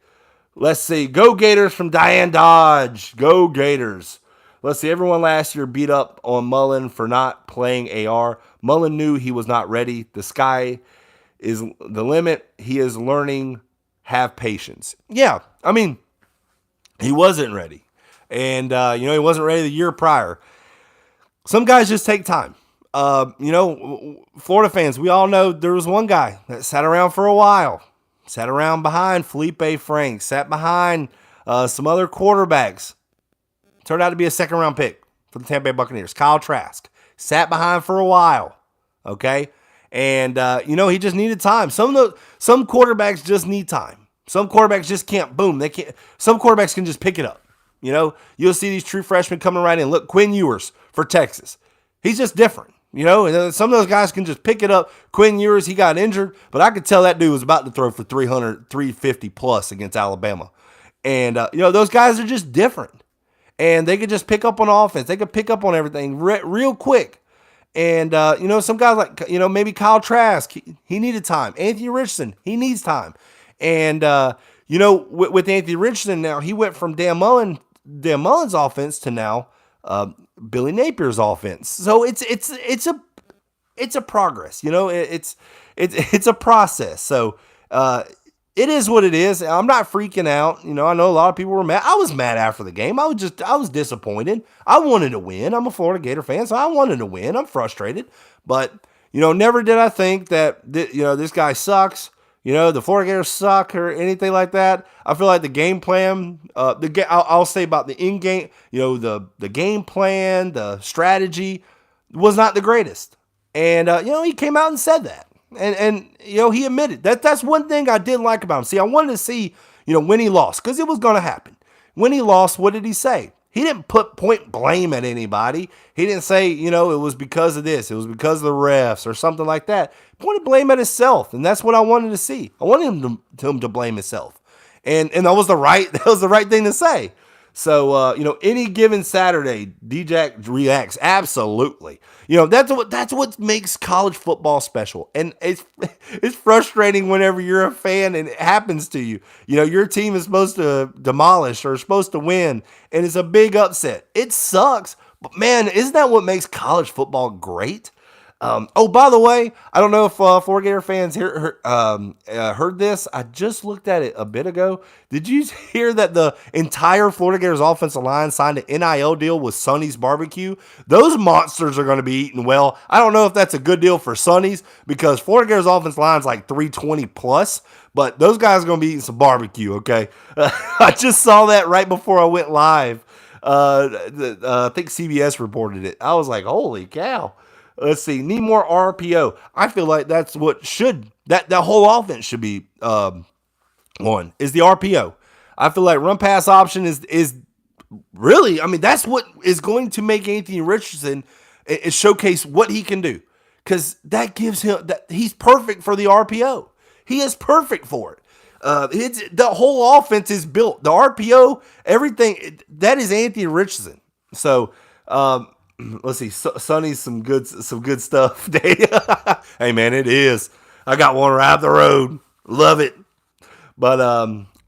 Let's see. Go Gators from Diane Dodge. Go Gators. Let's see. Everyone last year beat up on Mullen for not playing AR. Mullen knew he was not ready. The sky is the limit. He is learning. Have patience. Yeah, I mean, he wasn't ready. And, he wasn't ready the year prior. Some guys just take time. Florida fans, we all know there was one guy that sat around for a while. Sat around behind Felipe Franks. Sat behind some other quarterbacks. Turned out to be a second-round pick for the Tampa Bay Buccaneers. Kyle Trask. Sat behind for a while. Okay? And, he just needed time. Some quarterbacks just need time. Some quarterbacks just can't, boom. They can't. Some quarterbacks can just pick it up. You'll see these true freshmen coming right in. Look, Quinn Ewers for Texas. He's just different. And some of those guys can just pick it up. Quinn Ewers, he got injured, but I could tell that dude was about to throw for 300, 350 plus against Alabama. And, those guys are just different. And they could just pick up on offense. They could pick up on everything real quick. And, some guys like, maybe Kyle Trask, he needed time. Anthony Richardson, he needs time. And, with Anthony Richardson now, he went from Dan Mullen's offense to now Billy Napier's offense. So it's a progress. It's a process. So it is what it is. I'm not freaking out. I know a lot of people were mad. I was mad after the game. I was disappointed. I wanted to win. I'm a Florida Gator fan, so I wanted to win. I'm frustrated, but never did I think that this guy sucks. The Florida Gators suck or anything like that. I feel like the game plan, I'll say about the in-game, the game plan, the strategy was not the greatest. And, he came out and said that. And he admitted that. That's one thing I did like about him. See, I wanted to see, when he lost, because it was going to happen. When he lost, what did he say? He didn't put point blame at anybody. He didn't say, it was because of this. It was because of the refs or something like that. He pointed blame at himself, and that's what I wanted to see. I wanted him to blame himself, and that was the right thing to say. So any given Saturday, DJ reacts absolutely. That's what makes college football special, and it's frustrating whenever you're a fan and it happens to you. Your team is supposed to demolish or supposed to win, and it's a big upset. It sucks, but man, isn't that what makes college football great? By the way, I don't know if Florida Gator fans heard this. I just looked at it a bit ago. Did you hear that the entire Florida Gators offensive line signed an NIL deal with Sonny's Barbecue? Those monsters are going to be eating well. I don't know if that's a good deal for Sonny's because Florida Gators offensive line is like 320 plus, but those guys are going to be eating some barbecue, okay? I just saw that right before I went live. I think CBS reported it. I was like, holy cow. Let's see. Need more RPO. I feel like that's what that whole offense should be one is the RPO. I feel like run pass option is really, that's what is going to make Anthony Richardson showcase what he can do. Because that gives him that he's perfect for the RPO. He is perfect for it. The whole offense is built. The RPO, everything that is Anthony Richardson. So let's see, Sonny's some good stuff. Hey man, it is. I got one right up the road. Love it. But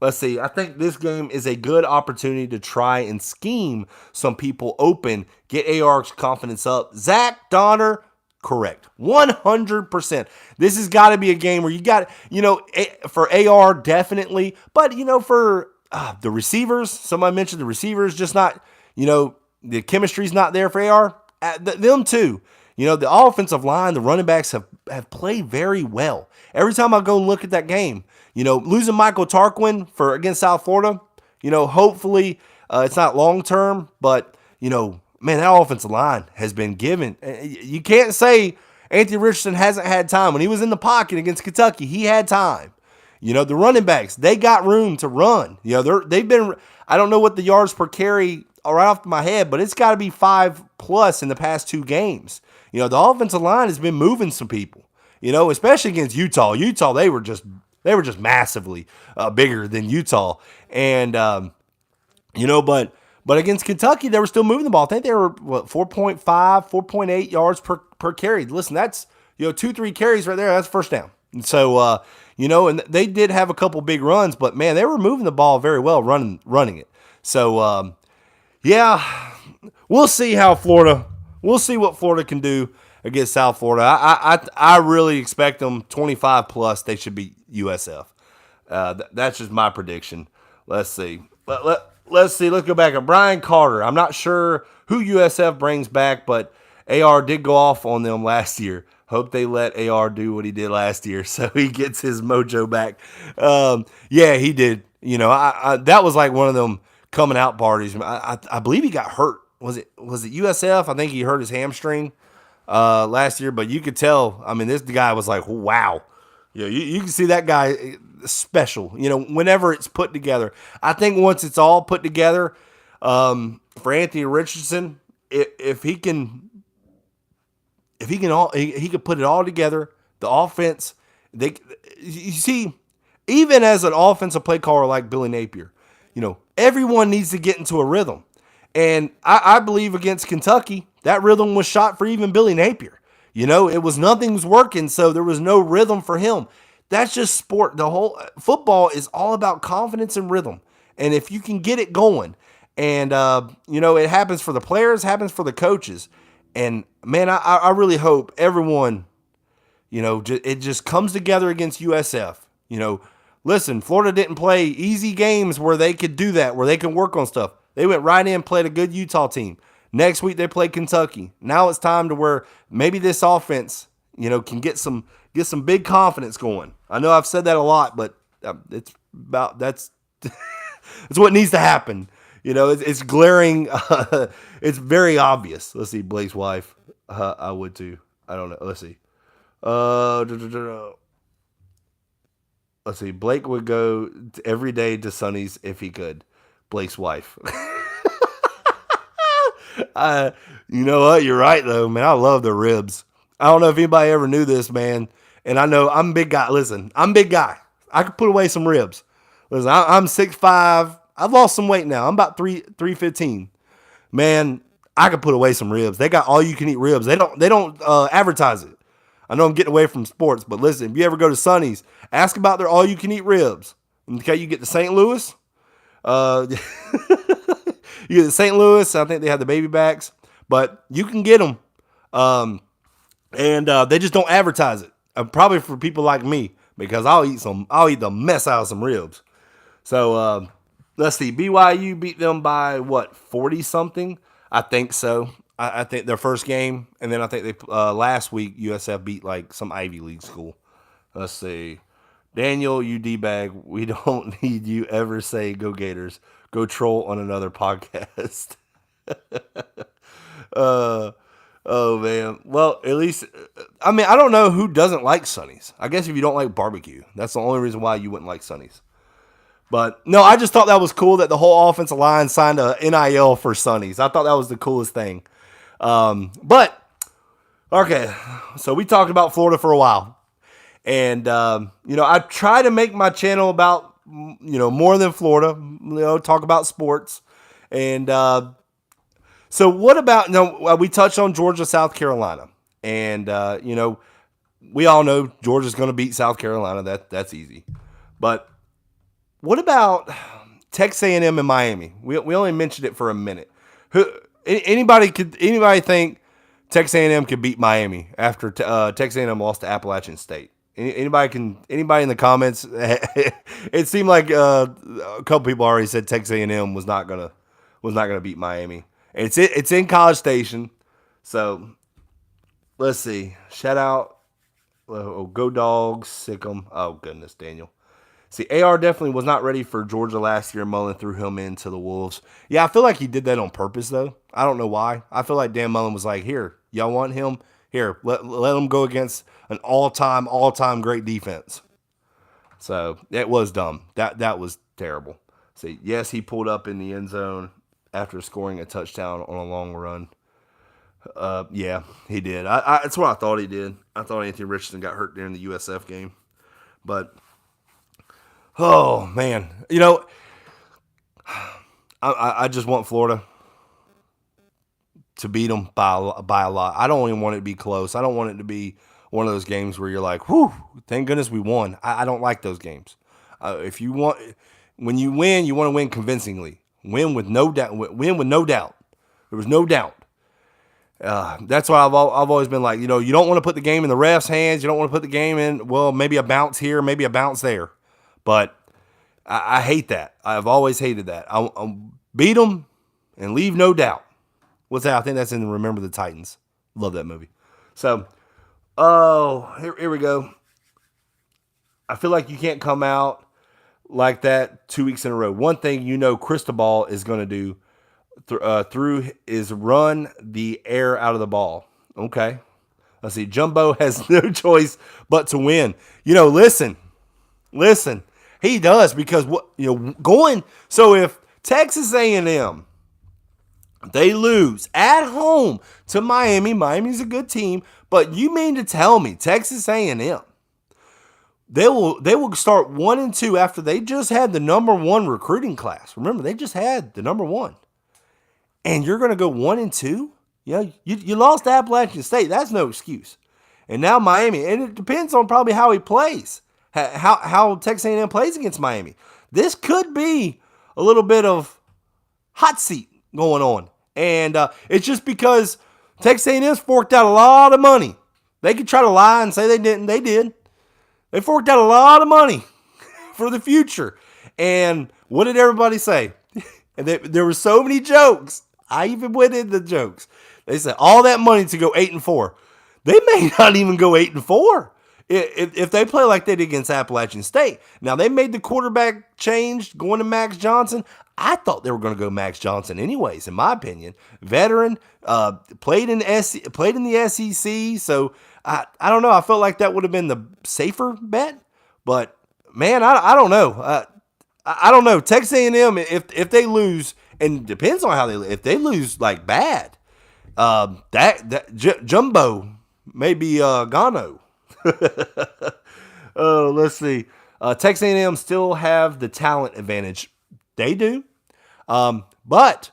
let's see. I think this game is a good opportunity to try and scheme some people open, get AR's confidence up. Zach Donner, correct. 100%. This has got to be a game where you got, for AR definitely, but for the receivers, somebody mentioned the receivers just not, the chemistry's not there for AR. Them too. The offensive line, the running backs have played very well. Every time I go and look at that game, losing Michael Tarquin against South Florida, hopefully it's not long term, but, man, that offensive line has been given. You can't say Anthony Richardson hasn't had time. When he was in the pocket against Kentucky, he had time. The running backs, they got room to run. They've been, I don't know what the yards per carry right off my head, but it's got to be 5+ in the past 2 games. The offensive line has been moving some people, especially against Utah. Utah, they were just massively bigger than Utah. And, but against Kentucky, they were still moving the ball. I think they were, 4.5, 4.8 yards per carry. Listen, that's, 2-3 carries right there. That's first down. And so, and they did have a couple big runs, but man, they were moving the ball very well, running it. So, yeah, we'll see what Florida can do against South Florida. I really expect them 25 plus. They should beat USF. That's just my prediction. Let's see. Let's see. Let's go back at Brian Carter. I'm not sure who USF brings back, but AR did go off on them last year. Hope they let AR do what he did last year so he gets his mojo back. Yeah, he did. That was like one of them coming out parties. I believe he got hurt. Was it USF? I think he hurt his hamstring last year, but you could tell. This guy was like, wow. You can see that guy special. Whenever it's put together. I think once it's all put together, for Anthony Richardson, if he can put it all together. The offense, you see, even as an offensive play caller like Billy Napier, everyone needs to get into a rhythm. And I believe against Kentucky, that rhythm was shot for even Billy Napier. Nothing was working, so there was no rhythm for him. That's just sport. The whole football is all about confidence and rhythm. And if you can get it going, and it happens for the players, happens for the coaches. And man, I really hope everyone, it just comes together against USF. Listen, Florida didn't play easy games where they could do that, where they can work on stuff. They went right in, played a good Utah team. Next week they played Kentucky. Now it's time to where maybe this offense, can get some big confidence going. I know I've said that a lot, but that's that's what needs to happen. It's glaring. It's very obvious. Let's see, Blake's wife. I would too. I don't know. Let's see. Let's see. Blake would go every day to Sonny's if he could. Blake's wife. You know what? You're right, though, man. I love the ribs. I don't know if anybody ever knew this, man. And I know I'm a big guy. Listen, I'm a big guy. I could put away some ribs. Listen, I'm 6'5". I've lost some weight now. I'm about 315. Man, I could put away some ribs. They got all you can eat ribs. They don't advertise it. I know I'm getting away from sports, but listen, if you ever go to Sonny's, ask about their all you can eat ribs. Okay, you get to St. Louis. You get to St. Louis. I think they have the baby backs, but you can get them. And they just don't advertise it. Probably for people like me, because I'll eat the mess out of some ribs. So let's see. BYU beat them by what, 40 something? I think so. I think their first game, and then I think they last week USF beat like some Ivy League school. Let's see. Daniel, you D-bag, we don't need you ever say go Gators. Go troll on another podcast. Oh, man. Well, at least, I mean, I don't know who doesn't like Sonny's. I guess if you don't like barbecue, that's the only reason why you wouldn't like Sonny's. But, no, I just thought that was cool that the whole offensive line signed a NIL for Sonny's. I thought that was the coolest thing. But, okay, so we talked about Florida for a while. And, I try to make my channel about, more than Florida, talk about sports. And, so what about, we touched on Georgia, South Carolina. And, we all know Georgia's going to beat South Carolina. That's easy. But what about Texas A&M and Miami? We only mentioned it for a minute. Anybody think Texas A&M could beat Miami after Texas A&M lost to Appalachian State? Anybody in the comments? It seemed like a couple people already said Texas A&M was not gonna beat Miami. It's in College Station, so let's see. Shout out, go Dogs, sick 'em. Oh goodness, Daniel. See, AR definitely was not ready for Georgia last year. Mullen threw him into the Wolves. Yeah, I feel like he did that on purpose, though. I don't know why. I feel like Dan Mullen was like, here, y'all want him? Here, let him go against an all-time great defense. So, it was dumb. That was terrible. See, yes, he pulled up in the end zone after scoring a touchdown on a long run. Yeah, he did. That's what I thought he did. I thought Anthony Richardson got hurt during the USF game. But oh, man. I just want Florida to beat them by a lot. I don't even want it to be close. I don't want it to be one of those games where you're like, whew, thank goodness we won. I don't like those games. When you win, you want to win convincingly. Win with no doubt. Win with no doubt. There was no doubt. That's why I've always been like, you don't want to put the game in the ref's hands. You don't want to put the game in, well, maybe a bounce here, maybe a bounce there. But I hate that. I've always hated that. I'll beat them and leave no doubt. What's that? I think that's in Remember the Titans. Love that movie. So, here we go. I feel like you can't come out like that 2 weeks in a row. One thing Cristobal is going to do through is run the air out of the ball. Okay. Let's see. Jumbo has no choice but to win. Listen. He does, because so if Texas A&M, they lose at home to Miami. Miami's a good team, but you mean to tell me Texas A&M, they will start 1-2 after they just had the number one recruiting class. Remember, they just had the number one, and you're going to go 1-2? You lost to Appalachian State. That's no excuse. And now Miami, and it depends on probably how he plays, how Texas A&M plays against Miami. This could be a little bit of hot seat going on. And it's just because Texas A&M's forked out a lot of money. They could try to lie and say they didn't. They did. They forked out a lot of money for the future. And what did everybody say? And there were so many jokes. I even went into the jokes. They said all that money to go 8-4. They may not even go 8-4 if they play like they did against Appalachian State. Now, they made the quarterback change going to Max Johnson. I thought they were going to go Max Johnson anyways, in my opinion. Veteran, played in the SEC. So, I don't know. I felt like that would have been the safer bet. But, man, I don't know. I don't know. Texas A&M, if they lose, and depends on how they lose. If they lose like bad, Jumbo may be Gano. Let's see. Texas A&M still have the talent advantage. They do, but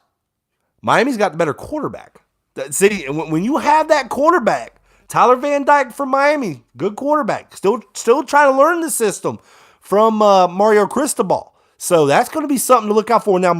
Miami's got the better quarterback. See, when you have that quarterback, Tyler Van Dyke from Miami, good quarterback, still trying to learn the system from Mario Cristobal. So that's going to be something to look out for. Now,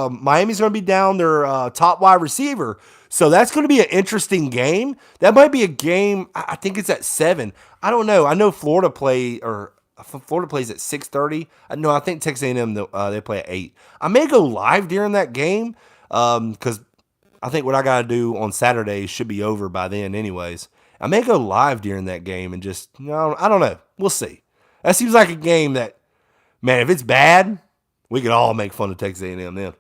Miami's going to be down their top wide receiver. So that's going to be an interesting game. That might be a game. I think it's at 7. I don't know. I know Florida plays at 6:30. No, I think Texas A&M they play at 8. I may go live during that game because I think what I got to do on Saturday should be over by then, anyways. I may go live during that game and just, I don't know. We'll see. That seems like a game that, man, if it's bad, we could all make fun of Texas A&M then.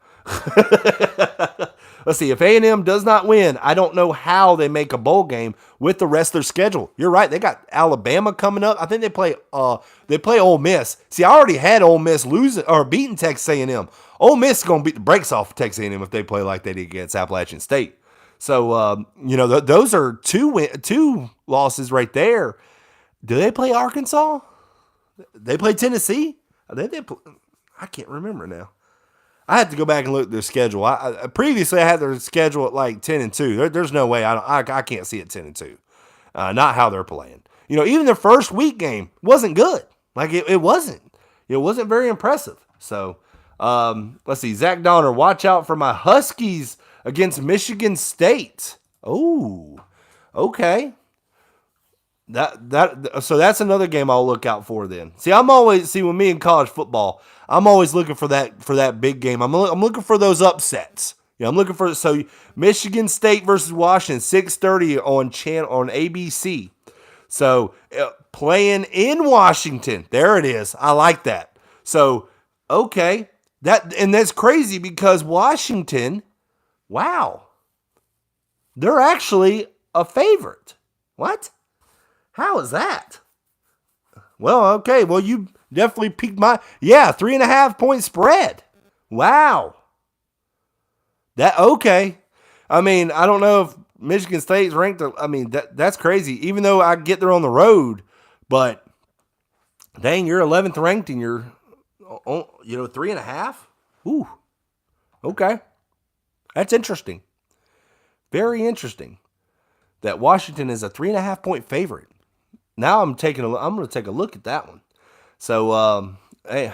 Let's see. If A&M does not win, I don't know how they make a bowl game with the rest of their schedule. You're right. They got Alabama coming up. I think they play Ole Miss. See, I already had Ole Miss losing or beating Texas A&M. Ole Miss is going to beat the brakes off of Texas A&M if they play like they did against Appalachian State. So, those are two losses right there. Do they play Arkansas? They play Tennessee? I can't remember now. I had to go back and look at their schedule. Previously I had their schedule at like 10-2. There's no way I can't see it 10-2. Not how they're playing. Even their first week game wasn't good. Like it wasn't. It wasn't very impressive. So let's see. Zach Donner, watch out for my Huskies against Michigan State. Oh, okay. So that's another game I'll look out for then. See, with me in college football, I'm always looking for that big game. I'm looking for those upsets. I'm looking for Michigan State versus Washington, 6:30 on ABC. So playing in Washington, there it is. I like that. So okay, that's crazy because Washington, wow, they're actually a favorite. What? How is that? Well, okay. Well, you definitely piqued 3.5 point spread. Wow. Okay. I mean, I don't know if Michigan State's ranked. I mean, that's crazy. Even though I get there on the road, but dang, you're 11th ranked and you're, 3.5. Ooh. Okay. That's interesting. Very interesting. That Washington is a 3.5 point favorite. Now I'm going to take a look at that one. So, hey,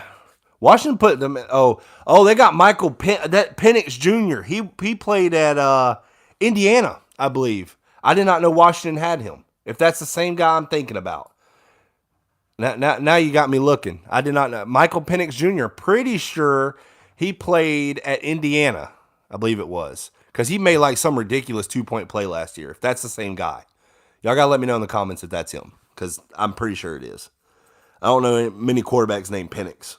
Washington put them. They got Michael Penix Jr. He played at Indiana, I believe. I did not know Washington had him. If that's the same guy I'm thinking about. Now you got me looking. I did not know Michael Penix Jr. Pretty sure he played at Indiana, I believe it was, because he made like some ridiculous 2-point play last year. If that's the same guy, y'all gotta let me know in the comments if that's him, because I'm pretty sure it is. I don't know many quarterbacks named Penix.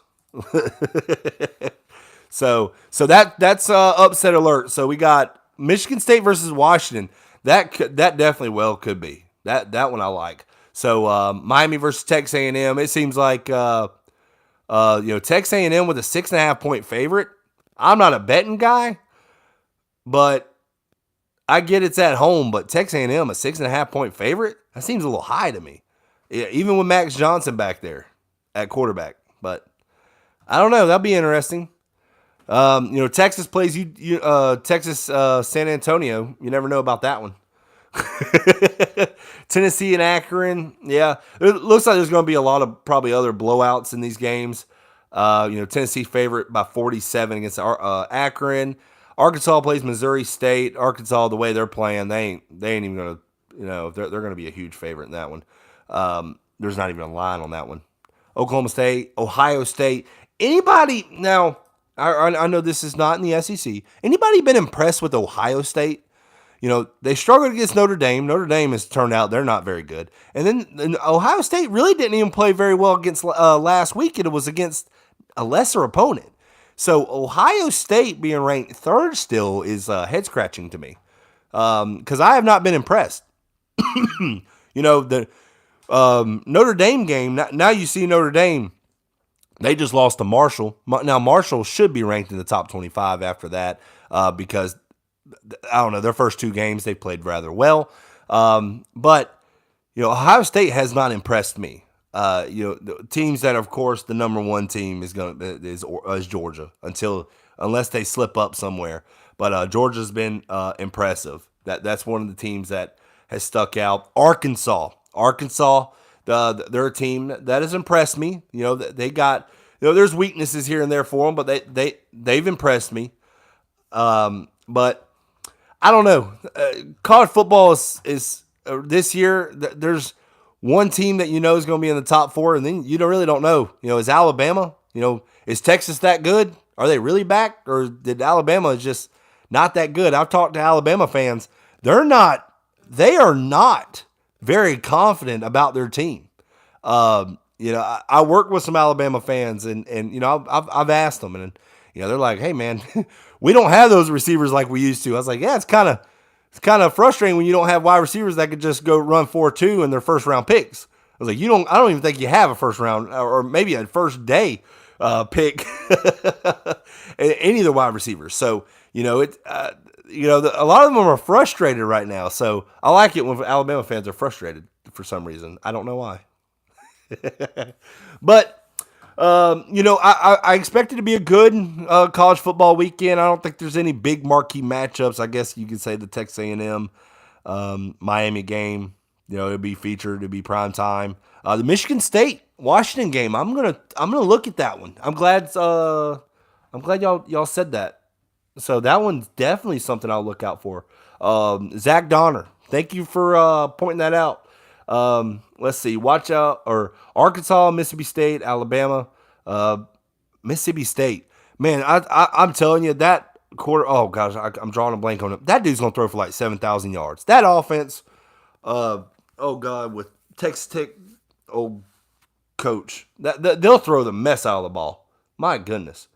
so that's upset alert. So we got Michigan State versus Washington. That definitely could be that one I like. So Miami versus Texas A&M. It seems like Texas A&M with a 6.5 point favorite. I'm not a betting guy, but I get it's at home. But Texas A&M a 6.5 point favorite. That seems a little high to me. Yeah, even with Max Johnson back there at quarterback. But I don't know. That'll be interesting. Texas plays Texas San Antonio. You never know about that one. Tennessee and Akron. Yeah, it looks like there's going to be a lot of probably other blowouts in these games. Tennessee favorite by 47 against Akron. Arkansas plays Missouri State. Arkansas, the way they're playing, they ain't even going to. They're going to be a huge favorite in that one. There's not even a line on that one. Oklahoma State, Ohio State. Anybody now? I know this is not in the SEC. Anybody been impressed with Ohio State? They struggled against Notre Dame. Notre Dame has turned out they're not very good. And then Ohio State really didn't even play very well against last week. It was against a lesser opponent. So Ohio State being ranked third still is head-scratching to me because I have not been impressed. The Notre Dame game, now you see Notre Dame, They just lost to Marshall. Now, Marshall should be ranked in the top 25 after that because, I don't know, their first two games they played rather well. But, Ohio State has not impressed me. The teams that, of course, the number one team is Georgia unless they slip up somewhere. But Georgia's been impressive. That's one of the teams that has stuck out. Arkansas, they're a team that has impressed me. They got there's weaknesses here and there for them, but they've impressed me. But I don't know. College football is this year. There's one team that is going to be in the top four, and then you really don't know. Is Alabama? Is Texas that good? Are they really back, or did Alabama just not that good? I've talked to Alabama fans. They're not. They are not very confident about their team. I work with some Alabama fans, and I've asked them, and they're like, "Hey, man, we don't have those receivers like we used to." I was like, "Yeah, it's kind of frustrating when you don't have wide receivers that could just go run 4.2 in their first round picks." I was like, I don't even think you have a first round or maybe a first day pick any of the wide receivers. So a lot of them are frustrated right now. So I like it when Alabama fans are frustrated for some reason. I don't know why. But I expect it to be a good college football weekend. I don't think there's any big marquee matchups. I guess you could say the Texas A&M Miami game. It'll be featured. It'll be prime time. The Michigan State Washington game. I'm gonna look at that one. I'm glad y'all said that. So that one's definitely something I'll look out for. Zach Donner, thank you for pointing that out. Let's see. Watch out. Or Arkansas, Mississippi State, Alabama, Mississippi State. Man, I'm telling you that quarter. Oh gosh, I'm drawing a blank on it. That dude's gonna throw for like 7,000 yards. That offense. Oh God, with Texas Tech, coach, they'll throw the mess out of the ball. My goodness.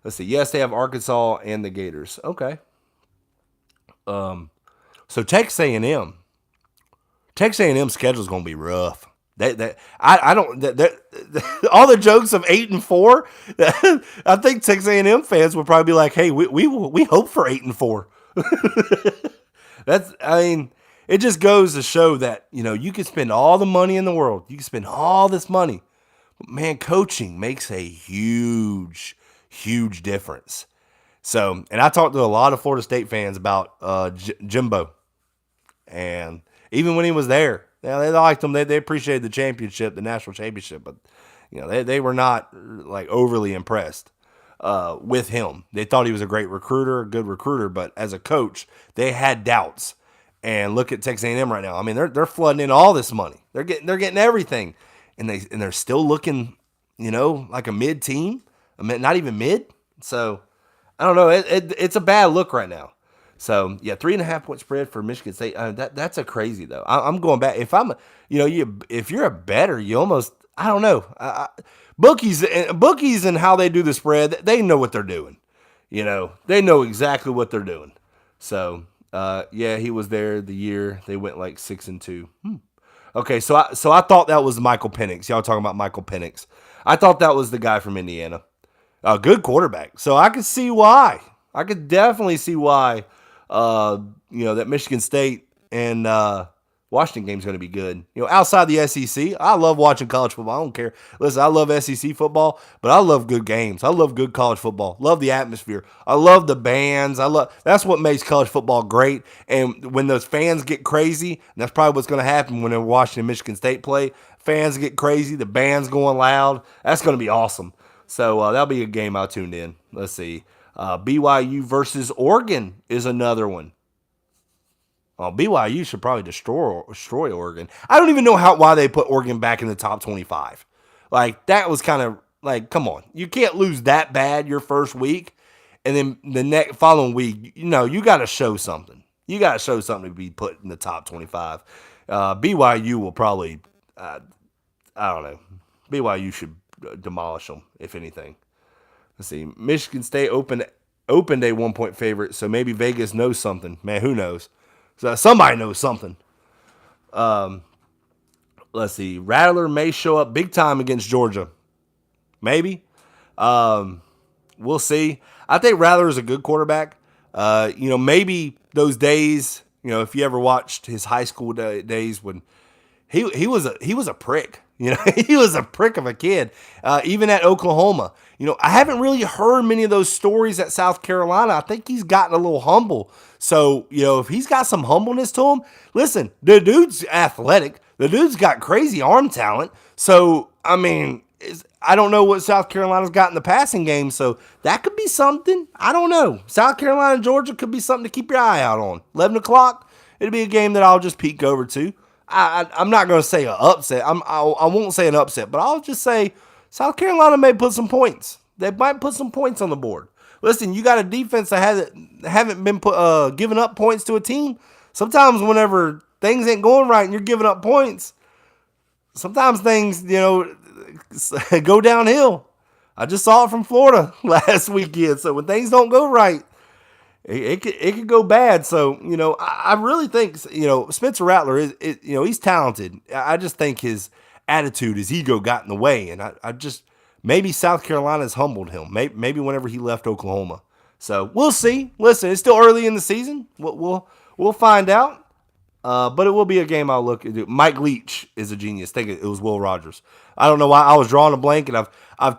Let's see. Yes, they have Arkansas and the Gators. Okay. So Texas A&M. Texas A&M schedule is going to be rough. I don't. All the jokes of 8-4. I think Texas A&M fans would probably be like, "Hey, we hope for 8-4." It just goes to show that you can spend all the money in the world, you can spend all this money, but man, coaching makes a huge, huge difference. So, and I talked to a lot of Florida State fans about Jimbo, and even when he was there, they liked him. They appreciated the championship, the national championship, but they were not like overly impressed with him. They thought he was a great recruiter, a good recruiter, but as a coach, they had doubts. And look at Texas A&M right now. I mean, they're flooding in all this money. They're getting everything, and they're still looking, like a mid team, not even mid. So I don't know. It's a bad look right now. So yeah, 3.5 point spread for Michigan State. That's a crazy though. I'm going back. If I'm, if you're a bettor, you almost, I don't know. Bookies and how they do the spread, they know what they're doing. They know exactly what they're doing. So yeah, he was there the year they went like 6-2. Okay, so I thought that was Michael Penix. Y'all talking about Michael Penix? I thought that was the guy from Indiana. A good quarterback. So I could see why. I could definitely see why. That Michigan State and Washington game is going to be good. Outside the SEC, I love watching college football. I don't care. Listen, I love SEC football, but I love good games. I love good college football. Love the atmosphere. I love the bands. That's what makes college football great. And when those fans get crazy, that's probably what's going to happen when Washington and Michigan State play. Fans get crazy. The band's going loud. That's going to be awesome. So that'll be a game I tuned in. Let's see. BYU versus Oregon is another one. BYU should probably destroy Oregon. I don't even know why they put Oregon back in the top 25. Like, that was kind of like, come on. You can't lose that bad your first week, and then the following week, you got to show something. You got to show something to be put in the top 25. BYU will probably, I don't know. BYU should demolish them, if anything. Let's see. Michigan State opened a 1-point favorite, so maybe Vegas knows something. Man, who knows? So somebody knows something. Let's see. Rattler may show up big time against Georgia. Maybe. We'll see. I think Rattler is a good quarterback. Maybe those days, if you ever watched his high school days when he was a prick. He was a prick of a kid. Even at Oklahoma, I haven't really heard many of those stories at South Carolina. I think he's gotten a little humble. So if he's got some humbleness to him, listen, the dude's athletic. The dude's got crazy arm talent. So I mean, I don't know what South Carolina's got in the passing game. So that could be something. I don't know. South Carolina, Georgia could be something to keep your eye out on. 11 o'clock. It'll be a game that I'll just peek over to. I'm not going to say an upset. I won't say an upset, but I'll just say South Carolina may put some points. They might put some points on the board. Listen, you got a defense that haven't been giving up points to a team. Sometimes whenever things ain't going right and you're giving up points, sometimes things go downhill. I just saw it from Florida last weekend. So when things don't go right, it could go bad. So, I really think, Spencer Rattler he's talented. I just think his attitude, his ego got in the way. And I just, maybe South Carolina's humbled him. Maybe whenever he left Oklahoma. So we'll see. Listen, it's still early in the season. We'll find out. But it will be a game I'll look at. Mike Leach is a genius. I think it was Will Rogers. I don't know why I was drawing a blank, and I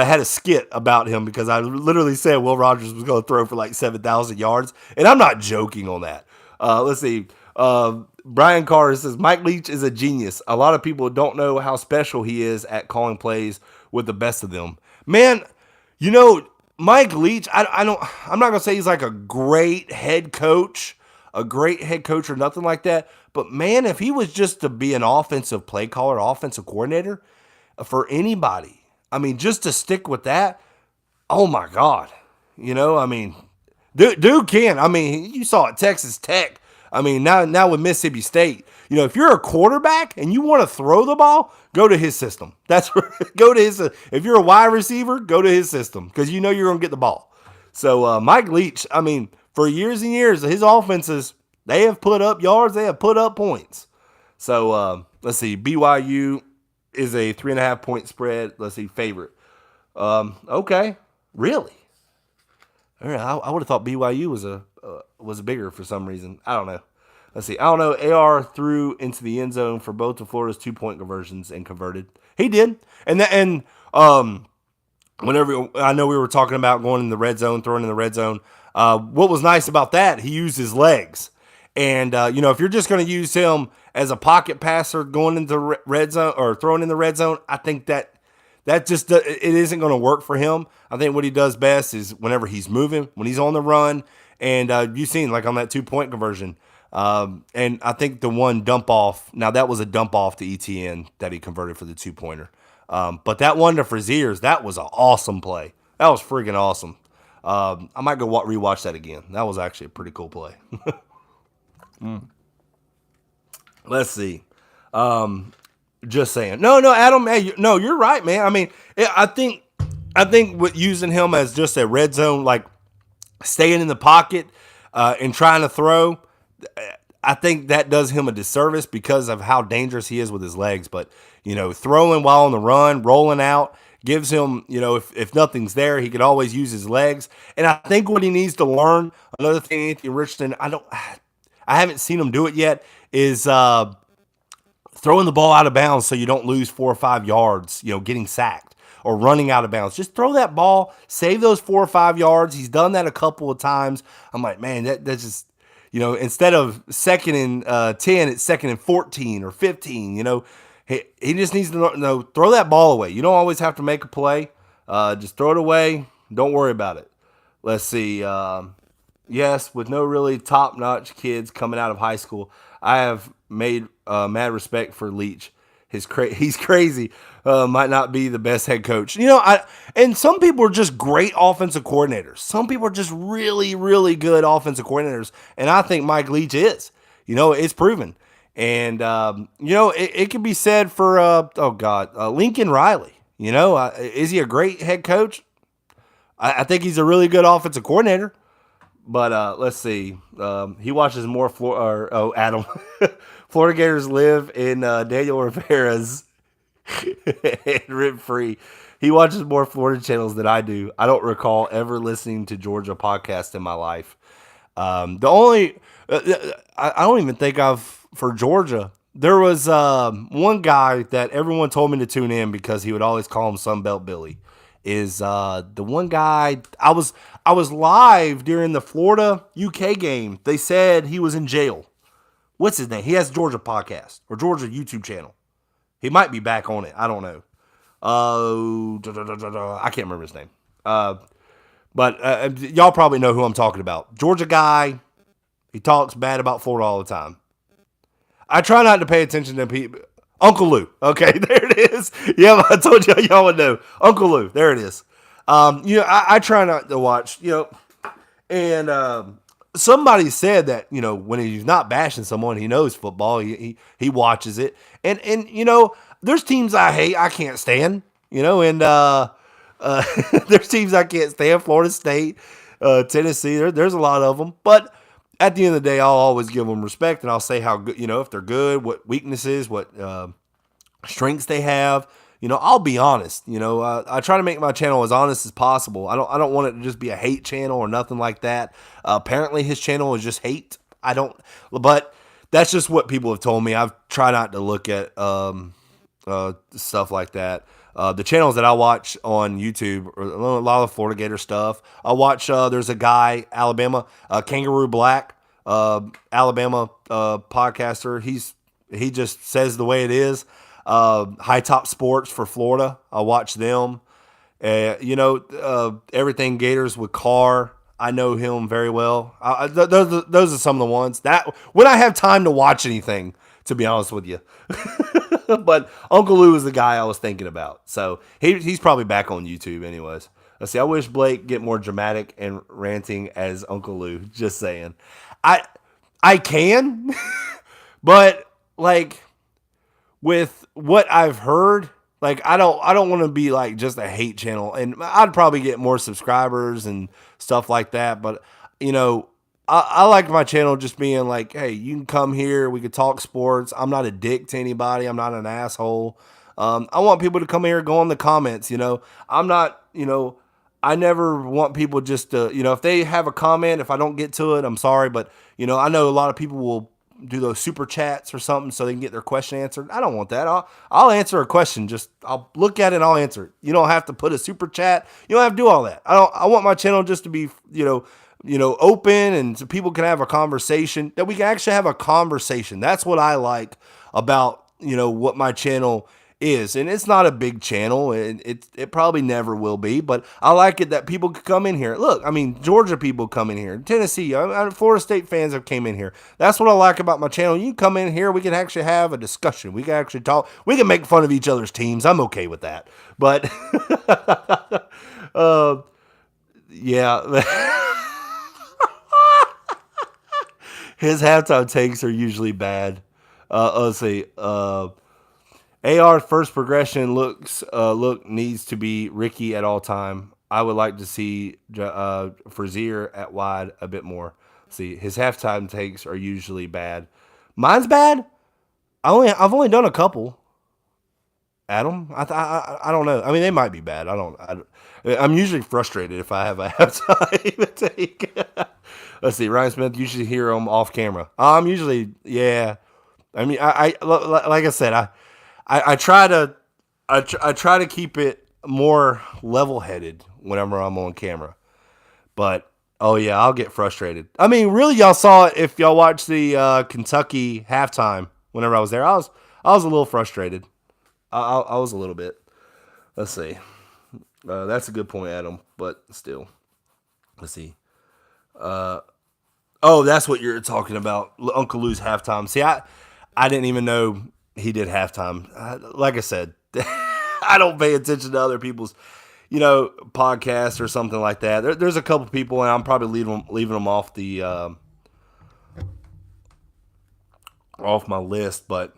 had a skit about him because I literally said Will Rogers was going to throw for like 7,000 yards, and I'm not joking on that. Let's see. Brian Carr says Mike Leach is a genius. A lot of people don't know how special he is at calling plays with the best of them. Man, Mike Leach. I'm not going to say he's like a great head coach or nothing like that. But man, if he was just to be an offensive play caller, offensive coordinator for anybody, I mean, just to stick with that, oh my God. Dude can. I mean, you saw it, Texas Tech. I mean, now with Mississippi State, if you're a quarterback and you want to throw the ball, go to his system. Go to his. If you're a wide receiver, go to his system because you're going to get the ball. So Mike Leach, I mean, for years and years, his offenses, they have put up yards, they have put up points. So let's see, BYU is a 3.5 point spread. Let's see, favorite. Okay, really? All right, I would have thought BYU was bigger for some reason. I don't know. Let's see. I don't know. AR threw into the end zone for both of Florida's 2-point conversions and converted. He did, and whenever I know we were talking about going in the red zone, throwing in the red zone. What was nice about that? He used his legs. And, if you're just going to use him as a pocket passer going into red zone or throwing in the red zone, I think that just it isn't going to work for him. I think what he does best is whenever he's moving, when he's on the run, and you've seen like on that 2-point conversion. And I think the one dump off, now that was a dump off to ETN that he converted for the 2-pointer. But that one to Frazier's, that was an awesome play. That was freaking awesome. I might go rewatch that again. That was actually a pretty cool play. Let's see. Just saying. No, Adam. Hey, no, you're right, man. I mean, I think with using him as just a red zone, like staying in the pocket and trying to throw, I think that does him a disservice because of how dangerous he is with his legs. But throwing while on the run, rolling out, gives him, if nothing's there, he could always use his legs. And I think what he needs to learn, another thing, Anthony Richardson, I haven't seen him do it yet, is throwing the ball out of bounds so you don't lose 4 or 5 yards, getting sacked or running out of bounds. Just throw that ball, save those 4 or 5 yards. He's done that a couple of times. I'm like, man, that's just, instead of 2nd and 10, it's 2nd and 14 or 15, He just needs to throw that ball away. You don't always have to make a play. Just throw it away. Don't worry about it. Let's see. Yes, with no really top-notch kids coming out of high school, I have made mad respect for Leach. He's crazy. Might not be the best head coach. And some people are just great offensive coordinators. Some people are just really, really good offensive coordinators. And I think Mike Leach is. It's proven. And, it can be said for, Lincoln Riley. Is he a great head coach? I think he's a really good offensive coordinator. But let's see. He watches more Adam. Florida Gators live in Daniel Rivera's rent free. he watches more Florida channels than I do. I don't recall ever listening to Georgia podcast in my life. The only I don't even think I've for Georgia. There was one guy that everyone told me to tune in because he would always call him Sunbelt Billy. Is the one guy I was live during the Florida UK game. They said he was in jail. What's his name? He has Georgia podcast or Georgia YouTube channel. He might be back on it. I don't know. I can't remember his name. But y'all probably know who I'm talking about. Georgia guy. He talks bad about Florida all the time. I try not to pay attention to people. Uncle Lou. Okay, there it is. Yeah, I told y'all would know. Uncle Lou. There it is. I try not to watch, and somebody said that, when he's not bashing someone, he knows football. He watches it. And there's teams I hate, I can't stand, and there's teams I can't stand. Florida State, Tennessee, there's a lot of them. But at the end of the day, I'll always give them respect, and I'll say how good, if they're good, what weaknesses, what strengths they have. I'll be honest. I try to make my channel as honest as possible. I don't want it to just be a hate channel or nothing like that. Apparently, his channel is just hate. But that's just what people have told me. I've tried not to look at stuff like that. The channels that I watch on YouTube are a lot of Florida Gator stuff. I watch, there's a guy, Alabama, Kangaroo Black, Alabama podcaster. He just says the way it is. High Top Sports for Florida. I watch them. Everything Gators with Carr. I know him very well. Those are some of the ones that when I have time to watch anything, to be honest with you. But Uncle Lou is the guy I was thinking about. So he's probably back on YouTube anyways. Let's see. I wish Blake get more dramatic and ranting as Uncle Lou. Just saying. I can, but like with what I've heard, like I don't want to be like just a hate channel, and I'd probably get more subscribers and stuff like that. But I like my channel just being like, hey, you can come here. We could talk sports. I'm not a dick to anybody. I'm not an asshole. I want people to come here, go in the comments. I'm not, I never want people just to, if they have a comment, if I don't get to it, I'm sorry. But, I know a lot of people will do those super chats or something so they can get their question answered. I don't want that. I'll answer a question. Just I'll look at it and I'll answer it. You don't have to put a super chat. You don't have to do all that. I want my channel just to be, open and so people can have a conversation, that we can actually have a conversation. That's what I like about, what my channel is. And it's not a big channel. It probably never will be, but I like it that people could come in here. Look, Georgia people come in here. Tennessee, Florida State fans have came in here. That's what I like about my channel. You can come in here. We can actually have a discussion. We can actually talk. We can make fun of each other's teams. I'm okay with that. But, yeah. His halftime takes are usually bad. Let's see. AR's first progression look needs to be Ricky at all time. I would like to see Frazier at wide a bit more. See, his halftime takes are usually bad. Mine's bad. I've only done a couple. Adam, I don't know. They might be bad. I'm usually frustrated if I have a halftime take. Let's see. Ryan Smith, usually hear him off camera. I'm usually, yeah. I like I said, I try to keep it more level headed whenever I'm on camera. But oh yeah, I'll get frustrated. Really, y'all saw it if y'all watched the Kentucky halftime. Whenever I was there, I was a little frustrated. I was a little bit. Let's see. That's a good point, Adam. But still, let's see. That's what you're talking about, Uncle Lou's halftime. See, I didn't even know he did halftime. Like I said, I don't pay attention to other people's, podcasts or something like that. There's a couple people, and I'm probably leaving them off the off my list. But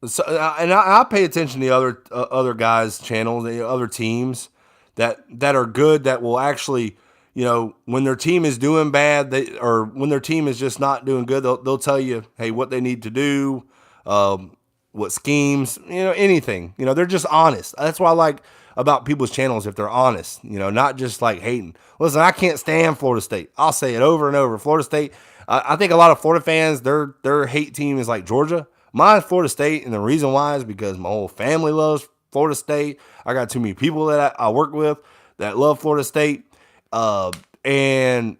so, and I pay attention to the other guys' channels, the other teams that are good, that will actually, when their team is doing bad, or when their team is just not doing good, they'll tell you, hey, what they need to do, what schemes, anything. They're just honest. That's why I like about people's channels if they're honest, not just like hating. Listen, I can't stand Florida State. I'll say it over and over. Florida State, I think a lot of Florida fans, their hate team is like Georgia. Mine's Florida State, and the reason why is because my whole family loves Florida State. I got too many people that I work with that love Florida State, and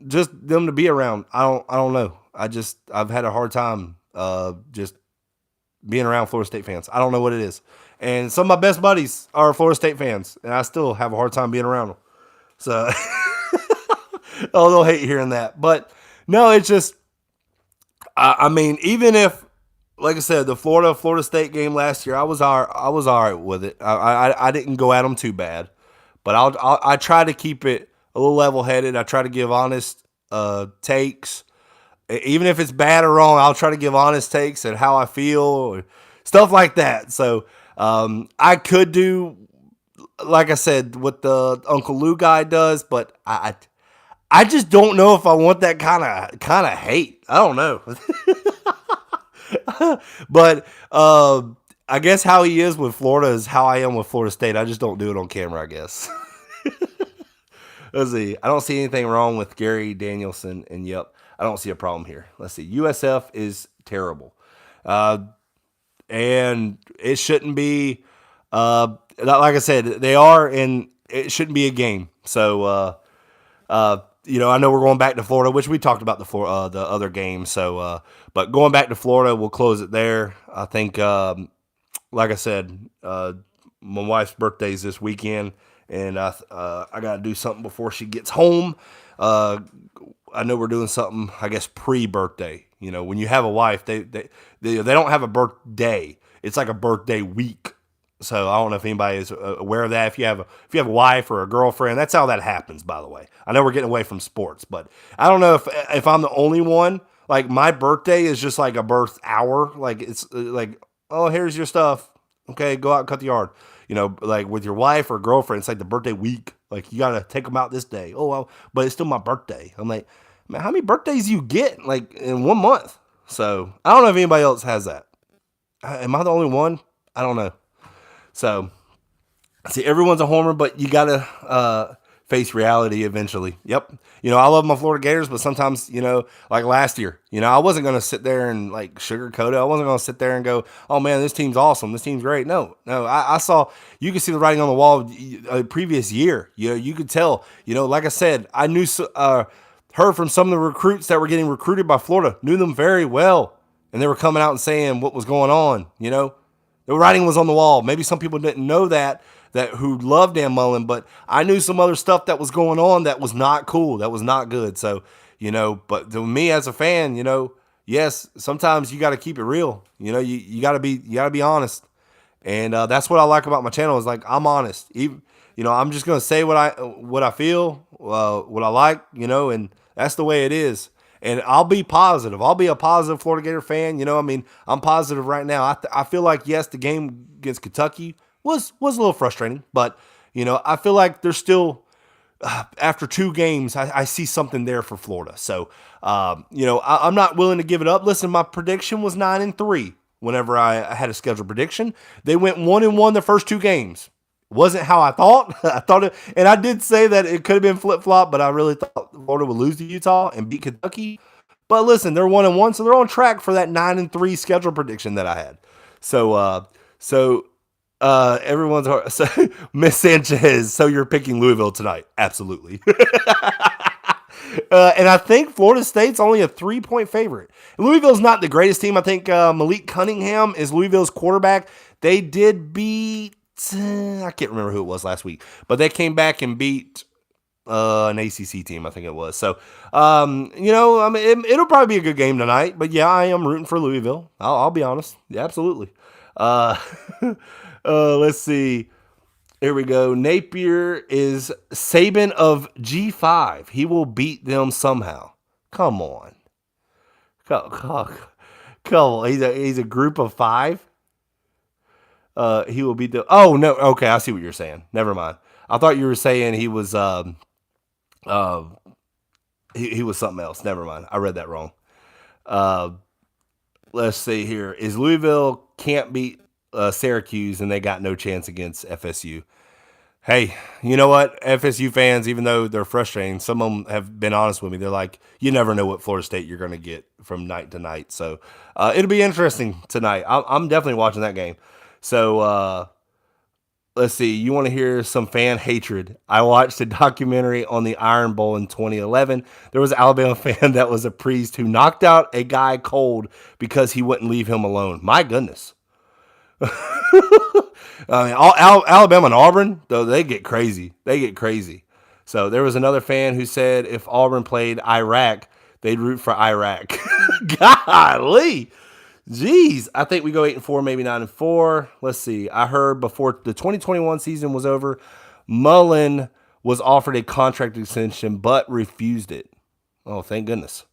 just them to be around. I don't know. I've had a hard time just being around Florida State fans. I don't know what it is. And some of my best buddies are Florida State fans, and I still have a hard time being around them. So, they'll hate hearing that. But no, it's just, I mean, even if, like I said, the Florida State game last year, I was all right with it. I didn't go at them too bad, but I try to keep it a little level headed. I try to give honest takes. Even if it's bad or wrong, I'll try to give honest takes and how I feel, or stuff like that. So I could do, like I said, what the Uncle Lou guy does, but I just don't know if I want that kind of hate. I don't know. But I guess how he is with Florida is how I am with Florida State. I just don't do it on camera, I guess. Let's see. I don't see anything wrong with Gary Danielson, and yep, I don't see a problem here. Let's see. USF is terrible. And it shouldn't be, like I said, they are, and it shouldn't be a game. So, I know we're going back to Florida, which we talked about the other game. So, but going back to Florida, we'll close it there. I think, like I said, my wife's birthday is this weekend, and I got to do something before she gets home. I know we're doing something, I guess, pre-birthday. When you have a wife, they don't have a birthday. It's like a birthday week. So I don't know if anybody is aware of that. If you have a wife or a girlfriend, that's how that happens, by the way. I know we're getting away from sports, but I don't know if I'm the only one. Like, my birthday is just like a birth hour. Like, it's like, oh, here's your stuff. Okay, go out and cut the yard. Like with your wife or girlfriend, it's like the birthday week. Like, you got to take them out this day. Oh, well, but it's still my birthday. I'm like, man, how many birthdays do you get, like, in 1 month? So I don't know if anybody else has that. Am I the only one? I don't know. So, see, everyone's a homer, but you got to face reality eventually. Yep. I love my Florida Gators, but sometimes, like last year, I wasn't going to sit there and like sugarcoat it. I wasn't going to sit there and go, oh man, this team's awesome. This team's great. No, I saw, you could see the writing on the wall previous year. You could tell, like I said, I knew, heard from some of the recruits that were getting recruited by Florida, knew them very well. And they were coming out and saying what was going on, The writing was on the wall. Maybe some people didn't know that who loved Dan Mullen, but I knew some other stuff that was going on that was not cool, that was not good. So, but to me as a fan, yes, sometimes you got to keep it real. You got to be honest, and that's what I like about my channel is like I'm honest. Even, I'm just gonna say what I feel, what I like, and that's the way it is. And I'll be positive. I'll be a positive Florida Gator fan. I'm positive right now. I feel like, yes, the game against Kentucky was a little frustrating, but, I feel like there's still, after 2 games, I see something there for Florida. So, I'm not willing to give it up. Listen, my prediction was 9-3 whenever I had a scheduled prediction. They went 1-1 the first 2 games. Wasn't how I thought. And I did say that it could have been flip-flop, but I really thought Florida would lose to Utah and beat Kentucky. But listen, they're 1-1, so they're on track for that 9-3 schedule prediction that I had. So everyone's so Miss Sanchez. So you're picking Louisville tonight? Absolutely. And I think Florida State's only a 3-point favorite. Louisville's not the greatest team. I think Malik Cunningham is Louisville's quarterback. They did beat. I can't remember who it was last week, but they came back and beat an ACC team, I think it was. So, it'll probably be a good game tonight. But yeah, I am rooting for Louisville. I'll be honest. Yeah, absolutely. Let's see. Here we go. Napier is Saban of G5. He will beat them somehow. Come on. Come on. He's a group of 5. He will beat the. Oh no. Okay, I see what you're saying. Never mind. I thought you were saying he was he was something else. Never mind. I read that wrong. Let's see here. Is Louisville can't beat Syracuse and they got no chance against FSU? Hey, you know what? FSU fans, even though they're frustrating, some of them have been honest with me. They're like, you never know what Florida State you're going to get from night to night. So it'll be interesting tonight. I'm definitely watching that game. So let's see. You want to hear some fan hatred? I watched a documentary on the Iron Bowl in 2011. There was an Alabama fan that was a priest who knocked out a guy cold because he wouldn't leave him alone. My goodness. I mean, Alabama and Auburn, though, they get crazy. They get crazy. So there was another fan who said if Auburn played Iraq, they'd root for Iraq. Golly. Jeez. I think we go 8-4, maybe 9-4. Let's see. I heard before the 2021 season was over, Mullen was offered a contract extension but refused it. Oh, thank goodness.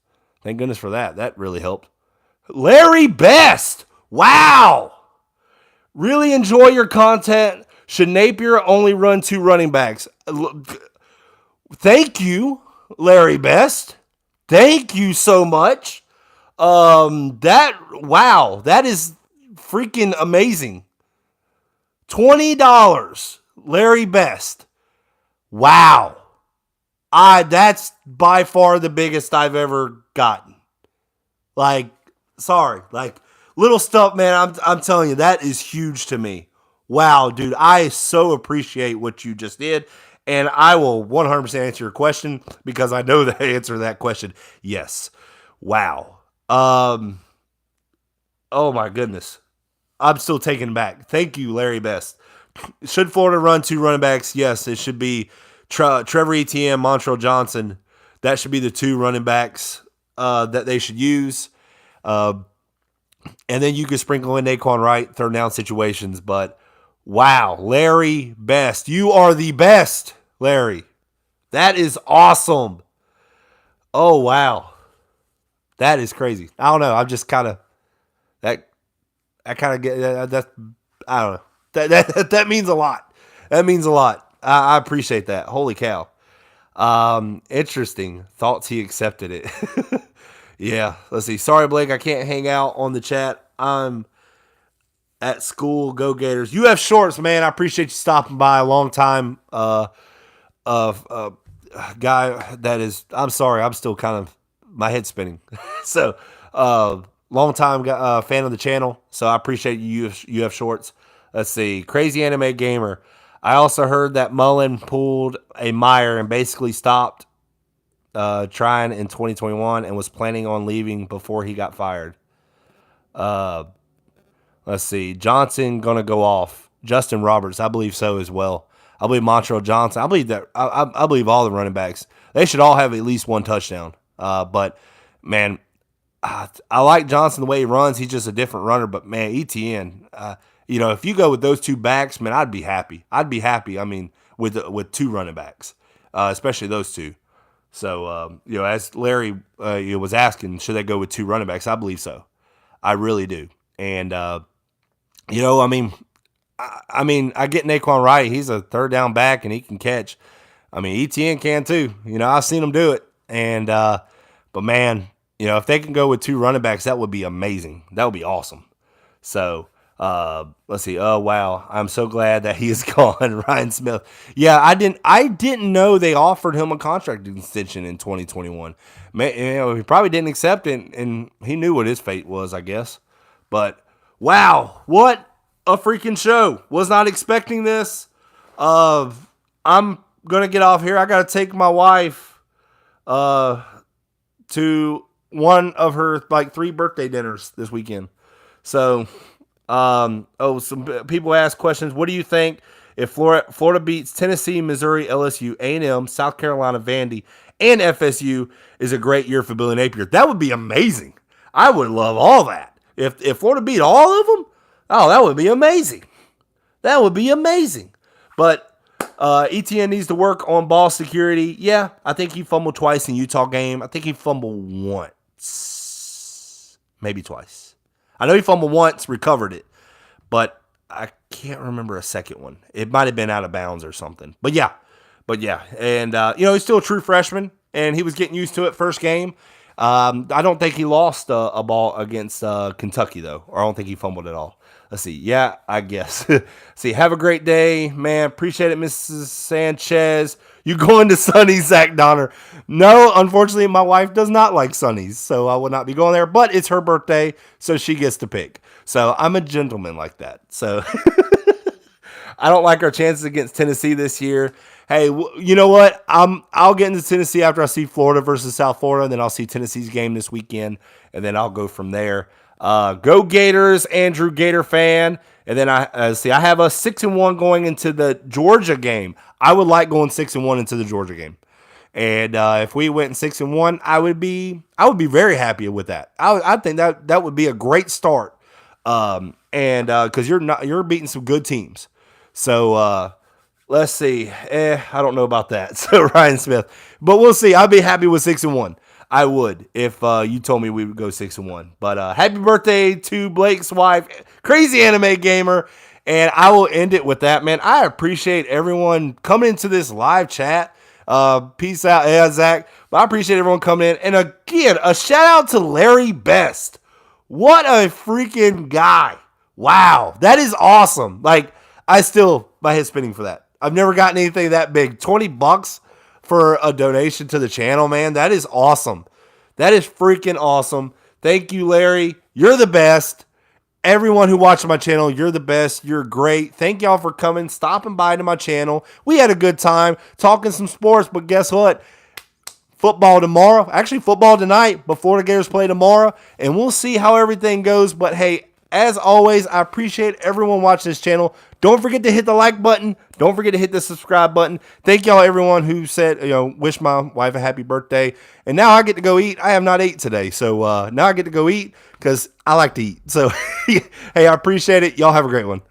Thank goodness for that. That really helped. Larry Best. Wow. Really enjoy your content. Should Napier only run 2 running backs? Thank you, Larry Best. Thank you so much. That is freaking amazing. $20, Larry Best. Wow. That's by far the biggest I've ever gotten. Like, sorry, little stuff, man. I'm telling you, that is huge to me. Wow, dude, I so appreciate what you just did, and I will 100% answer your question because I know the answer to that question. Yes. Wow. Oh my goodness, I'm still taken back. Thank you, Larry Best. Should Florida run 2 running backs? Yes, it should be Trevor Etienne, Montrell Johnson. That should be the 2 running backs that they should use. And then you could sprinkle in Naquan Wright, third down situations. But wow, Larry Best. You are the best, Larry. That is awesome. Oh, wow. That is crazy. I don't know. I'm just kind of, I kind of get that. I don't know. That means a lot. That means a lot. I appreciate that. Holy cow. Interesting. Thoughts he accepted it. Yeah, let's see. Sorry, Blake, I can't hang out on the chat. I'm at school. Go Gators. UF Shorts, man. I appreciate you stopping by. A long time guy that is. I'm sorry. I'm still kind of my head spinning. So, long time fan of the channel. So I appreciate you, UF Shorts. Let's see. Crazy Anime Gamer. I also heard that Mullen pulled a Meyer and basically stopped trying in 2021 and was planning on leaving before he got fired. Let's see. Johnson going to go off. Justin Roberts, I believe so as well. I believe Montrell Johnson. I believe that. I believe all the running backs. They should all have at least 1 touchdown. But, man, I like Johnson the way he runs. He's just a different runner. But, man, ETN, if you go with those 2 backs, man, I'd be happy. I mean, with 2 running backs, especially those 2. So, as Larry was asking, should they go with 2 running backs? I believe so. I really do. And, I get Naquan Wright. He's a third down back, and he can catch. I mean, ETN can too. I've seen him do it. And, but, man, if they can go with 2 running backs, that would be amazing. That would be awesome. So, let's see. Oh, wow. I'm so glad that he is gone. Ryan Smith. Yeah, I didn't know they offered him a contract extension in 2021. He probably didn't accept it, and he knew what his fate was, I guess. But wow, what a freaking show. Was not expecting this. I'm going to get off here. I got to take my wife to one of her 3 birthday dinners this weekend. So, some people ask questions. What do you think if Florida beats Tennessee, Missouri, LSU, A&M, South Carolina, Vandy, and FSU is a great year for Billy Napier? That would be amazing. I would love all that. If Florida beat all of them, oh, that would be amazing. That would be amazing. But ETN needs to work on ball security. Yeah, I think he fumbled twice in Utah game. I think he fumbled once, maybe twice. I know he fumbled once, recovered it, but I can't remember a second one. It might have been out of bounds or something. But yeah. And, he's still a true freshman, and he was getting used to it first game. I don't think he lost a ball against Kentucky, though, or I don't think he fumbled at all. Let's see. Yeah, I guess. See, have a great day, man. Appreciate it, Mrs. Sanchez. You going to Sonny's, Zach Donner? No, unfortunately, my wife does not like Sonny's, so I will not be going there. But it's her birthday, so she gets to pick. So I'm a gentleman like that. So I don't like our chances against Tennessee this year. Hey, you know what? I'll get into Tennessee after I see Florida versus South Florida, and then I'll see Tennessee's game this weekend, and then I'll go from there. Go Gators, Andrew Gator fan. And then I have a 6-1 going into the Georgia game. I would like going 6-1 into the Georgia game. And if we went 6-1, I would be very happy with that. I think that would be a great start. And because you're beating some good teams. So let's see. I don't know about that. So Ryan Smith, but we'll see. I'd be happy with 6-1. I would if you told me we would go 6-1. But happy birthday to Blake's wife, Crazy Anime Gamer. And I will end it with that, man. I appreciate everyone coming into this live chat. Peace out, yeah, Zach. But I appreciate everyone coming in. And again, a shout out to Larry Best. What a freaking guy. Wow. That is awesome. Like, my head's spinning for that. I've never gotten anything that big. $20 for a donation to the channel, man. That is awesome. That is freaking awesome. Thank you, Larry. You're the best. Everyone who watched my channel, you're the best. You're great. Thank y'all for coming, stopping by to my channel. We had a good time talking some sports, but guess what? Football tomorrow. Actually, football tonight before the Gators play tomorrow, and we'll see how everything goes. But hey, as always, I appreciate everyone watching this channel. Don't forget to hit the like button. Don't forget to hit the subscribe button. Thank y'all, everyone who said, wish my wife a happy birthday. And now I get to go eat. I have not ate today. So now I get to go eat because I like to eat. So, hey, I appreciate it. Y'all have a great one.